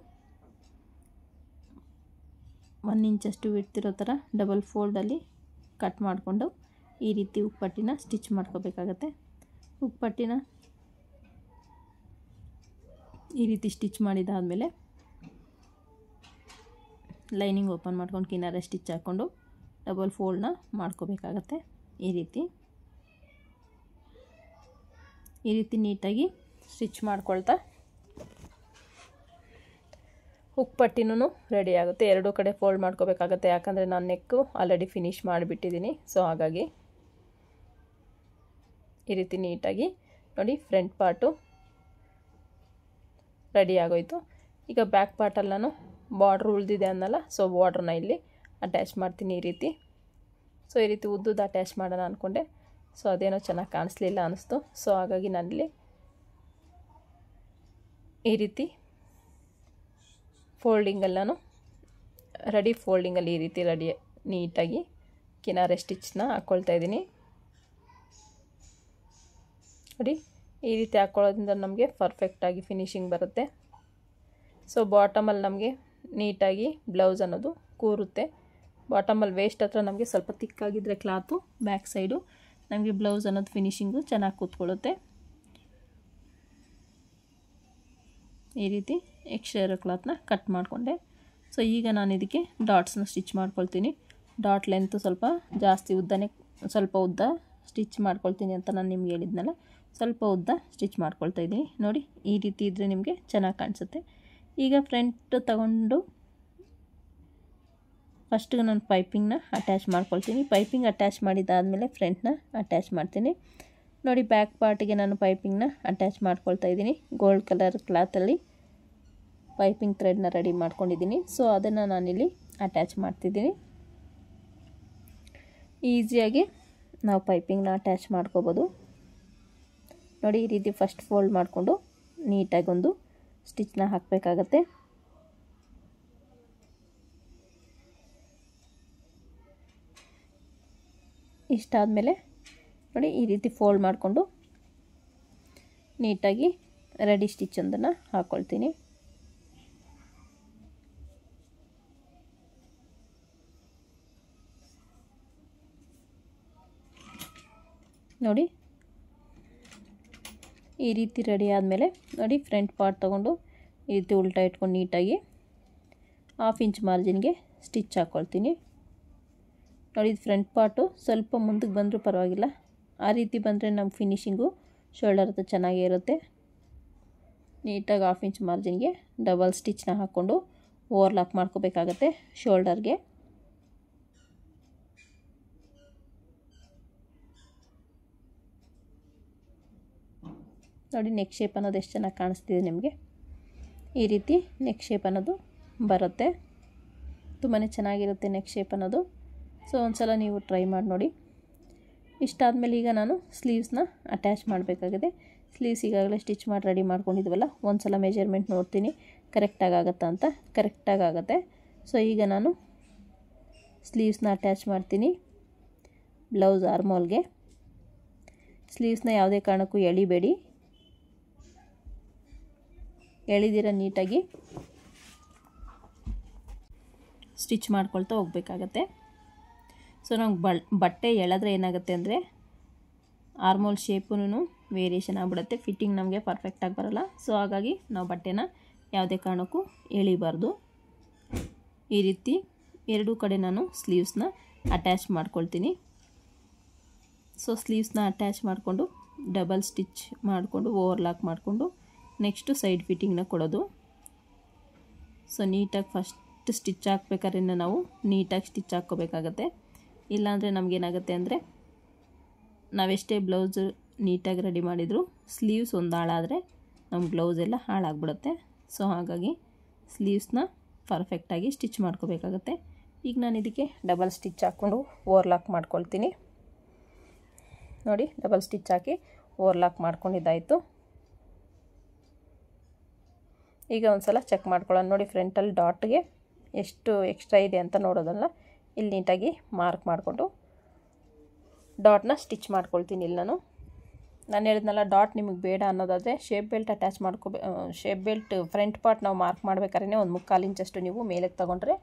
1 ಇಂಚಷ್ಟು ಇಡ್ತಿರೋ ಥರ ಡಬಲ್ ಫೋಲ್ಡಲ್ಲಿ ಕಟ್ ಮಾಡಿಕೊಂಡು ಈ ರೀತಿ ಉಕ್ಪಟ್ಟಿನ ಸ್ಟಿಚ್ ಮಾಡ್ಕೋಬೇಕಾಗತ್ತೆ. ಉಕ್ಪಟ್ಟಿನ ಈ ರೀತಿ ಸ್ಟಿಚ್ ಮಾಡಿದಾದಮೇಲೆ ಲೈನಿಂಗ್ ಓಪನ್ ಮಾಡ್ಕೊಂಡು ಕಿನಾರೆ ಸ್ಟಿಚ್ ಹಾಕ್ಕೊಂಡು ಡಬಲ್ ಫೋಲ್ಡ್ನ ಮಾಡ್ಕೋಬೇಕಾಗತ್ತೆ. ಈ ರೀತಿ ನೀಟಾಗಿ ಸ್ಟಿಚ್ ಮಾಡ್ಕೊಳ್ತಾ ಉಕ್ಪಟ್ಟಿನೂ ರೆಡಿ ಆಗುತ್ತೆ. ಎರಡೂ ಕಡೆ ಫೋಲ್ಡ್ ಮಾಡ್ಕೋಬೇಕಾಗತ್ತೆ, ಯಾಕಂದರೆ ನಾನು ನೆಕ್ಕು ಆಲ್ರೆಡಿ ಫಿನಿಶ್ ಮಾಡಿಬಿಟ್ಟಿದ್ದೀನಿ. ಸೊ ಹಾಗಾಗಿ ಈ ರೀತಿ ನೀಟಾಗಿ ನೋಡಿ ಫ್ರಂಟ್ ಪಾರ್ಟು ರೆಡಿ ಆಗೋಯ್ತು. ಈಗ ಬ್ಯಾಕ್ ಪಾರ್ಟಲ್ಲಿ ನಾನು ಬಾರ್ಡ್ರ್ ಉಳಿದಿದೆ ಅನ್ನಲ್ಲ, ಸೊ ಬಾರ್ಡ್ರನ್ನ ಇಲ್ಲಿ ಅಟ್ಯಾಚ್ ಮಾಡ್ತೀನಿ ಈ ರೀತಿ. ಸೊ ಈ ರೀತಿ ಉದ್ದುದ್ದು ಅಟ್ಯಾಚ್ ಮಾಡೋಣ ಅಂದ್ಕೊಂಡೆ, ಸೊ ಅದೇನೋ ಚೆನ್ನಾಗಿ ಕಾಣಿಸ್ಲಿಲ್ಲ ಅನ್ನಿಸ್ತು. ಸೊ ಹಾಗಾಗಿ ನಾನಿಲ್ಲಿ ಈ ರೀತಿ ಫೋಲ್ಡಿಂಗಲ್ಲಿ ರೆಡಿ ಫೋಲ್ಡಿಂಗಲ್ಲಿ ಈ ರೀತಿ ನೀಟಾಗಿ ಕಿನಾರೆ ಸ್ಟಿಚ್ನ ಹಾಕ್ಕೊಳ್ತಾ ಇದ್ದೀನಿ ನೋಡಿ. ಈ ರೀತಿ ಹಾಕ್ಕೊಳ್ಳೋದ್ರಿಂದ ನಮಗೆ ಪರ್ಫೆಕ್ಟಾಗಿ ಫಿನಿಶಿಂಗ್ ಬರುತ್ತೆ. ಸೊ ಬಾಟಮಲ್ಲಿ ನಮಗೆ ನೀಟಾಗಿ ಬ್ಲೌಸ್ ಅನ್ನೋದು ಕೂರುತ್ತೆ. ಬಾಟಮಲ್ಲಿ ವೇಸ್ಟ್ ಹತ್ರ ನಮಗೆ ಸ್ವಲ್ಪ ತಿಕ್ಕಾಗಿದ್ದರೆ ಕ್ಲಾತು ಬ್ಯಾಕ್ ಸೈಡು ನಮಗೆ ಬ್ಲೌಸ್ ಅನ್ನೋದು ಫಿನಿಶಿಂಗು ಚೆನ್ನಾಗಿ ಕೂತ್ಕೊಳ್ಳುತ್ತೆ. ಈ ರೀತಿ ಎಕ್ಸ್ಟ್ರಾ ಇರೋ ಕ್ಲಾತ್ನ ಕಟ್ ಮಾಡಿಕೊಂಡೆ. ಸೊ ಈಗ ನಾನು ಇದಕ್ಕೆ ಡಾಟ್ಸ್ನ ಸ್ಟಿಚ್ ಮಾಡ್ಕೊಳ್ತೀನಿ. ಡಾಟ್ ಲೆಂತು ಸ್ವಲ್ಪ ಜಾಸ್ತಿ ಉದ್ದನೇ, ಸ್ವಲ್ಪ ಉದ್ದ ಸ್ಟಿಚ್ ಮಾಡ್ಕೊಳ್ತೀನಿ ಅಂತ ನಾನು ನಿಮ್ಗೆ ಹೇಳಿದ್ನಲ್ಲ, ಸ್ವಲ್ಪ ಉದ್ದ ಸ್ಟಿಚ್ ಮಾಡ್ಕೊಳ್ತಾ ಇದ್ದೀನಿ ನೋಡಿ. ಈ ರೀತಿ ಇದ್ದರೆ ನಿಮಗೆ ಚೆನ್ನಾಗಿ ಕಾಣಿಸುತ್ತೆ. ಈಗ ಫ್ರಂಟ್ ತಗೊಂಡು ಫಸ್ಟಿಗೆ ನಾನು ಪೈಪಿಂಗ್ನ ಅಟ್ಯಾಚ್ ಮಾಡ್ಕೊಳ್ತೀನಿ. ಪೈಪಿಂಗ್ ಅಟ್ಯಾಚ್ ಮಾಡಿದ್ದಾದಮೇಲೆ ಫ್ರಂಟ್ನ ಅಟ್ಯಾಚ್ ಮಾಡ್ತೀನಿ ನೋಡಿ. ಬ್ಯಾಕ್ ಪಾರ್ಟಿಗೆ ನಾನು ಪೈಪಿಂಗ್ನ ಅಟ್ಯಾಚ್ ಮಾಡ್ಕೊಳ್ತಾ ಇದ್ದೀನಿ. ಗೋಲ್ಡ್ ಕಲರ್ ಕ್ಲಾತಲ್ಲಿ ಪೈಪಿಂಗ್ ಥ್ರೆಡ್ನ ರೆಡಿ ಮಾಡ್ಕೊಂಡಿದ್ದೀನಿ. ಸೊ ಅದನ್ನು ನಾನಿಲ್ಲಿ ಅಟ್ಯಾಚ್ ಮಾಡ್ತಿದ್ದೀನಿ. ಈಸಿಯಾಗಿ ನಾವು ಪೈಪಿಂಗ್ನ ಅಟ್ಯಾಚ್ ಮಾಡ್ಕೋಬೋದು ನೋಡಿ. ಈ ರೀತಿ ಫಸ್ಟ್ ಫೋಲ್ಡ್ ಮಾಡಿಕೊಂಡು ನೀಟಾಗಿ ಒಂದು ಸ್ಟಿಚ್ನ ಹಾಕಬೇಕಾಗತ್ತೆ. ಇಷ್ಟಾದಮೇಲೆ ನೋಡಿ ಈ ರೀತಿ ಫೋಲ್ಡ್ ಮಾಡಿಕೊಂಡು ನೀಟಾಗಿ ರೆಡಿ ಸ್ಟಿಚ್ ಒಂದನ್ನು ಹಾಕ್ಕೊಳ್ತೀನಿ ನೋಡಿ. ಈ ರೀತಿ ರೆಡಿ ಆದಮೇಲೆ ನೋಡಿ ಫ್ರಂಟ್ ಪಾರ್ಟ್ ತೊಗೊಂಡು ಈ ರೀತಿ ಉಲ್ಟಾ ಇಟ್ಕೊಂಡು ನೀಟಾಗಿ 1/2 ಇಂಚ್ ಮಾರ್ಜಿನ್ಗೆ ಸ್ಟಿಚ್ ಹಾಕ್ಕೊಳ್ತೀನಿ ನೋಡಿ. ಇದು ಫ್ರಂಟ್ ಪಾರ್ಟು ಸ್ವಲ್ಪ ಮುಂದಕ್ಕೆ ಬಂದರೂ ಪರವಾಗಿಲ್ಲ, ಆ ರೀತಿ ಬಂದರೆ ನಮ್ಮ ಫಿನಿಶಿಂಗು ಶೋಲ್ಡರ್ ಹತ್ರ ಚೆನ್ನಾಗೇ ಇರುತ್ತೆ. ನೀಟಾಗಿ 1/2 ಇಂಚ್ ಮಾರ್ಜಿನ್ಗೆ ಡಬಲ್ ಸ್ಟಿಚ್ನ ಹಾಕ್ಕೊಂಡು ಓವರ್ಲಾಕ್ ಮಾಡ್ಕೋಬೇಕಾಗತ್ತೆ ಶೋಲ್ಡರ್ಗೆ. ನೋಡಿ ನೆಕ್ ಶೇಪ್ ಅನ್ನೋದು ಎಷ್ಟು ಚೆನ್ನಾಗಿ ಕಾಣಿಸ್ತಿದೆ ನಿಮಗೆ. ಈ ರೀತಿ ನೆಕ್ ಶೇಪ್ ಅನ್ನೋದು ಬರುತ್ತೆ, ತುಂಬಾ ಚೆನ್ನಾಗಿರುತ್ತೆ ನೆಕ್ ಶೇಪ್ ಅನ್ನೋದು. ಸೊ ಒಂದ್ಸಲ ನೀವು ಟ್ರೈ ಮಾಡಿ ನೋಡಿ. ಇಷ್ಟಾದಮೇಲೆ ಈಗ ನಾನು ಸ್ಲೀವ್ಸ್ನ ಅಟ್ಯಾಚ್ ಮಾಡಬೇಕಾಗಿದೆ. ಸ್ಲೀವ್ಸ್ ಈಗಾಗಲೇ ಸ್ಟಿಚ್ ಮಾಡಿ ರೆಡಿ ಮಾಡ್ಕೊಂಡಿದ್ವಲ್ಲ, ಒಂದು ಸಲ ಮೆಜರ್ಮೆಂಟ್ ನೋಡ್ತೀನಿ ಕರೆಕ್ಟಾಗಿ ಆಗುತ್ತಾ ಅಂತ. ಕರೆಕ್ಟಾಗಿ ಆಗುತ್ತೆ. ಸೊ ಈಗ ನಾನು ಸ್ಲೀವ್ಸ್ನ ಅಟ್ಯಾಚ್ ಮಾಡ್ತೀನಿ ಬ್ಲೌಸ್ ಆರ್ಮೋಲ್ಗೆ. ಸ್ಲೀವ್ಸ್ನ ಯಾವುದೇ ಕಾರಣಕ್ಕೂ ಎಳಿಬೇಡಿ, ಎಳಿದಿರ ನೀಟಾಗಿ ಸ್ಟಿಚ್ ಮಾಡ್ಕೊಳ್ತಾ ಹೋಗಬೇಕಾಗತ್ತೆ. ಸೊ ನಮ್ಗೆ ಬಟ್ಟೆ ಎಳೆದ್ರೆ ಏನಾಗುತ್ತೆ ಅಂದರೆ ಆರ್ಮೋಲ್ ಶೇಪೂ ವೇರಿಯೇಷನ್ ಆಗಿಬಿಡುತ್ತೆ, ಫಿಟ್ಟಿಂಗ್ ನಮಗೆ ಪರ್ಫೆಕ್ಟಾಗಿ ಬರೋಲ್ಲ. ಸೊ ಹಾಗಾಗಿ ನಾವು ಬಟ್ಟೆನ ಯಾವುದೇ ಕಾರಣಕ್ಕೂ ಎಳಿಬಾರ್ದು. ಈ ರೀತಿ ಎರಡೂ ಕಡೆ ನಾನು ಸ್ಲೀವ್ಸ್ನ ಅಟ್ಯಾಚ್ ಮಾಡ್ಕೊಳ್ತೀನಿ. ಸೊ ಸ್ಲೀವ್ಸ್ನ ಅಟ್ಯಾಚ್ ಮಾಡಿಕೊಂಡು ಡಬಲ್ ಸ್ಟಿಚ್ ಮಾಡಿಕೊಂಡು ಓವರ್ಲಾಕ್ ಮಾಡಿಕೊಂಡು ನೆಕ್ಸ್ಟು ಸೈಡ್ ಫಿಟ್ಟಿಂಗ್ನ ಕೊಡೋದು. ಸೊ ನೀಟಾಗಿ ಫಸ್ಟ್ ಸ್ಟಿಚ್ ಹಾಕ್ಬೇಕಾದ್ರೆ ನಾವು ನೀಟಾಗಿ ಸ್ಟಿಚ್ ಹಾಕ್ಕೋಬೇಕಾಗತ್ತೆ. ಇಲ್ಲಾಂದರೆ ನಮಗೇನಾಗುತ್ತೆ ಅಂದರೆ ನಾವೆಷ್ಟೇ ಬ್ಲೌಸ್ ನೀಟಾಗಿ ರೆಡಿ ಮಾಡಿದರೂ ಸ್ಲೀವ್ಸ್ ಒಂದು ಹಾಳಾದರೆ ನಮ್ಮ ಬ್ಲೌಸ್ ಎಲ್ಲ ಹಾಳಾಗ್ಬಿಡುತ್ತೆ. ಸೊ ಹಾಗಾಗಿ ಸ್ಲೀವ್ಸ್ನ ಪರ್ಫೆಕ್ಟಾಗಿ ಸ್ಟಿಚ್ ಮಾಡ್ಕೋಬೇಕಾಗುತ್ತೆ. ಈಗ ನಾನು ಇದಕ್ಕೆ ಡಬಲ್ ಸ್ಟಿಚ್ ಹಾಕ್ಕೊಂಡು ಓವರ್ಲಾಕ್ ಮಾಡ್ಕೊಳ್ತೀನಿ. ನೋಡಿ, ಡಬಲ್ ಸ್ಟಿಚ್ ಹಾಕಿ ಓವರ್ಲಾಕ್ ಮಾಡ್ಕೊಂಡಿದ್ದಾಯಿತು. ಈಗ ಒಂದು ಸಲ ಚೆಕ್ ಮಾಡ್ಕೊಳ್ಳೋಣ. ನೋಡಿ, ಫ್ರಂಟಲ್ಲಿ ಡಾಟ್ಗೆ ಎಷ್ಟು ಎಕ್ಸ್ಟ್ರಾ ಇದೆ ಅಂತ ನೋಡೋದಲ್ಲ, ಇಲ್ಲಿ ನೀಟಾಗಿ ಮಾರ್ಕ್ ಮಾಡಿಕೊಂಡು ಡಾಟ್ನ ಸ್ಟಿಚ್ ಮಾಡ್ಕೊಳ್ತೀನಿ. ಇಲ್ಲಿ ನಾನು ಹೇಳಿದ್ನಲ್ಲ, ಡಾಟ್ ನಿಮಗೆ ಬೇಡ ಅನ್ನೋದಾದರೆ shape belt attach shape belt front part ನಾವು ಮಾರ್ಕ್ ಮಾಡ್ಬೇಕಾದ್ರೆ ಒಂದು 3/4 ಇಂಚಷ್ಟು ನೀವು ಮೇಲಕ್ಕೆ ತಗೊಂಡ್ರೆ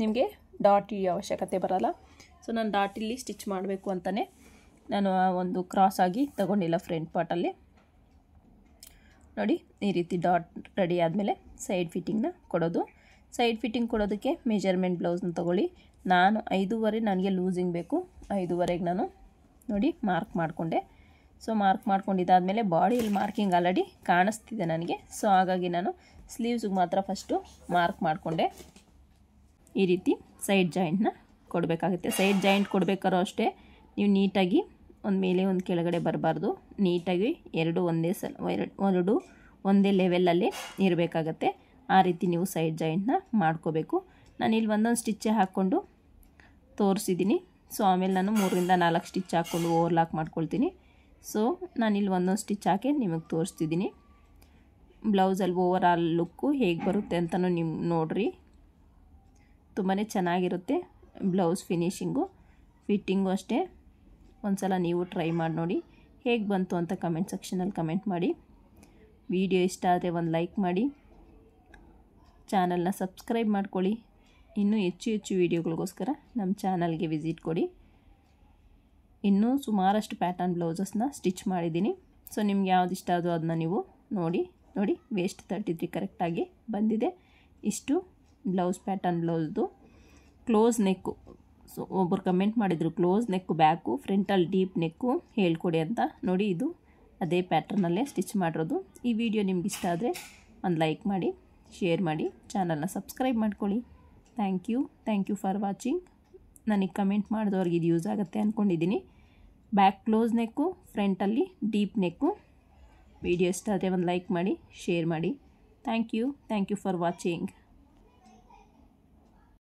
ನಿಮಗೆ ಡಾಟ್ ಈ ಅವಶ್ಯಕತೆ ಬರೋಲ್ಲ. ಸೊ ನಾನು ಡಾಟ್ ಇಲ್ಲಿ ಸ್ಟಿಚ್ ಮಾಡಬೇಕು ಅಂತಲೇ ನಾನು ಒಂದು ಕ್ರಾಸ್ ಆಗಿ ತಗೊಂಡಿಲ್ಲ ಫ್ರಂಟ್ ಪಾರ್ಟಲ್ಲಿ. ನೋಡಿ, ಈ ರೀತಿ ಡಾಟ್ ರೆಡಿ ಆದಮೇಲೆ ಸೈಡ್ ಫಿಟ್ಟಿಂಗ್ನ ಕೊಡೋದು. ಸೈಡ್ ಫಿಟ್ಟಿಂಗ್ ಕೊಡೋದಕ್ಕೆ ಮೆಜರ್ಮೆಂಟ್ ಬ್ಲೌಸ್ನ ತೊಗೊಳ್ಳಿ. ನಾನು 5.5 ನನಗೆ ಲೂಸಿಂಗ್ ಬೇಕು. 5.5ಗೆ ನಾನು ನೋಡಿ ಮಾರ್ಕ್ ಮಾಡಿಕೊಂಡೆ. ಸೊ ಮಾರ್ಕ್ ಮಾಡ್ಕೊಂಡಿದ್ದಾದಮೇಲೆ ಬಾಡಿಯಲ್ಲಿ ಮಾರ್ಕಿಂಗ್ ಆಲ್ರೆಡಿ ಕಾಣಿಸ್ತಿದೆ ನನಗೆ. ಸೊ ಹಾಗಾಗಿ ನಾನು ಸ್ಲೀವ್ಸಿಗೆ ಮಾತ್ರ ಫಸ್ಟು ಮಾರ್ಕ್ ಮಾಡಿಕೊಂಡೆ. ಈ ರೀತಿ ಸೈಡ್ ಜಾಯಿಂಟ್ನ ಕೊಡಬೇಕಾಗುತ್ತೆ. ಸೈಡ್ ಜಾಯಿಂಟ್ ಕೊಡಬೇಕಾದ್ರೂ ಅಷ್ಟೇ ನೀವು ನೀಟಾಗಿ ಒಂದು ಮೇಲೆ ಒಂದು ಕೆಳಗಡೆ ಬರಬಾರ್ದು. ನೀಟಾಗಿ ಎರಡು ಒಂದೇ ಲೆವೆಲಲ್ಲಿ ಇರಬೇಕಾಗತ್ತೆ. ಆ ರೀತಿ ನೀವು ಸೈಡ್ ಜಾಯಿಂಟ್ನ ಮಾಡ್ಕೋಬೇಕು. ನಾನಿಲ್ಲಿ ಒಂದೊಂದು ಸ್ಟಿಚ್ಚೆ ಹಾಕ್ಕೊಂಡು ತೋರಿಸಿದ್ದೀನಿ. ಸೊ ಆಮೇಲೆ ನಾನು 3ರಿಂದ 4 ಸ್ಟಿಚ್ ಹಾಕ್ಕೊಂಡು ಓವರ್ಲಾಕ್ ಮಾಡ್ಕೊಳ್ತೀನಿ. ಸೊ ನಾನಿಲ್ಲಿ ಒಂದೊಂದು ಸ್ಟಿಚ್ ಹಾಕಿ ನಿಮಗೆ ತೋರಿಸ್ತಿದ್ದೀನಿ. ಬ್ಲೌಸಲ್ಲಿ ಓವರಾಲ್ ಲುಕ್ಕು ಹೇಗೆ ಬರುತ್ತೆ ಅಂತಲೂ ನೀವು ನೋಡಿರಿ. ತುಂಬಾ ಚೆನ್ನಾಗಿರುತ್ತೆ ಬ್ಲೌಸ್ ಫಿಟ್ಟಿಂಗು ಅಷ್ಟೇ. ಒಂದು ಸಲ ನೀವು ಟ್ರೈ ಮಾಡಿ ನೋಡಿ, ಹೇಗೆ ಬಂತು ಅಂತ ಕಮೆಂಟ್ ಸೆಕ್ಷನಲ್ಲಿ ಕಮೆಂಟ್ ಮಾಡಿ. ವಿಡಿಯೋ ಇಷ್ಟ ಆದರೆ ಒಂದು ಲೈಕ್ ಮಾಡಿ, ಚಾನಲ್ನ ಸಬ್ಸ್ಕ್ರೈಬ್ ಮಾಡ್ಕೊಳ್ಳಿ. ಇನ್ನೂ ಹೆಚ್ಚು ವೀಡಿಯೋಗಳಿಗೋಸ್ಕರ ನಮ್ಮ ಚಾನಲ್ಗೆ ವಿಸಿಟ್ ಕೊಡಿ. ಇನ್ನೂ ಸುಮಾರಷ್ಟು ಪ್ಯಾಟರ್ನ್ ಬ್ಲೌಸಸ್ನ ಸ್ಟಿಚ್ ಮಾಡಿದ್ದೀನಿ. ಸೊ ನಿಮ್ಗೆ ಯಾವ್ದು ಇಷ್ಟ ಆದೋ ಅದನ್ನ ನೀವು ನೋಡಿ ವೇಸ್ಟ್ 33 ಕರೆಕ್ಟಾಗಿ ಬಂದಿದೆ. ಇಷ್ಟು ಬ್ಲೌಸ್ ಪ್ಯಾಟರ್ನ್ ಬ್ಲೌಸ್ದು ಕ್ಲೋಸ್ ನೆಕ್ಕು. ಸೊ ಒಬ್ಬರು ಕಮೆಂಟ್ ಮಾಡಿದರು, ಕ್ಲೋಸ್ ನೆಕ್ಕು ಬ್ಯಾಕು ಫ್ರಂಟಲ್ಲಿ ಡೀಪ್ ನೆಕ್ಕು ಹೇಳ್ಕೊಡಿ ಅಂತ. ನೋಡಿ, ಇದು ಅದೇ ಪ್ಯಾಟ್ರನಲ್ಲೇ ಸ್ಟಿಚ್ ಮಾಡಿರೋದು. ಈ ವಿಡಿಯೋ ನಿಮ್ಗೆ ಇಷ್ಟ ಆದರೆ ಒಂದು ಲೈಕ್ ಮಾಡಿ, ಶೇರ್ ಮಾಡಿ, ಚಾನಲ್ನ ಸಬ್ಸ್ಕ್ರೈಬ್ ಮಾಡ್ಕೊಳ್ಳಿ. Thank you for watching. ನನಗೆ ಕಮೆಂಟ್ ಮಾಡಿದವ್ರಿಗೆ ಇದು ಯೂಸ್ ಆಗುತ್ತೆ ಅಂದ್ಕೊಂಡಿದ್ದೀನಿ. ಬ್ಯಾಕ್ ಕ್ಲೋಸ್ ನೆಕ್ಕು, ಫ್ರಂಟಲ್ಲಿ ಡೀಪ್ ನೆಕ್ಕು. ವಿಡಿಯೋ ಇಷ್ಟ ಆದರೆ ಒಂದು ಲೈಕ್ ಮಾಡಿ, ಶೇರ್ ಮಾಡಿ. Thank you for watching.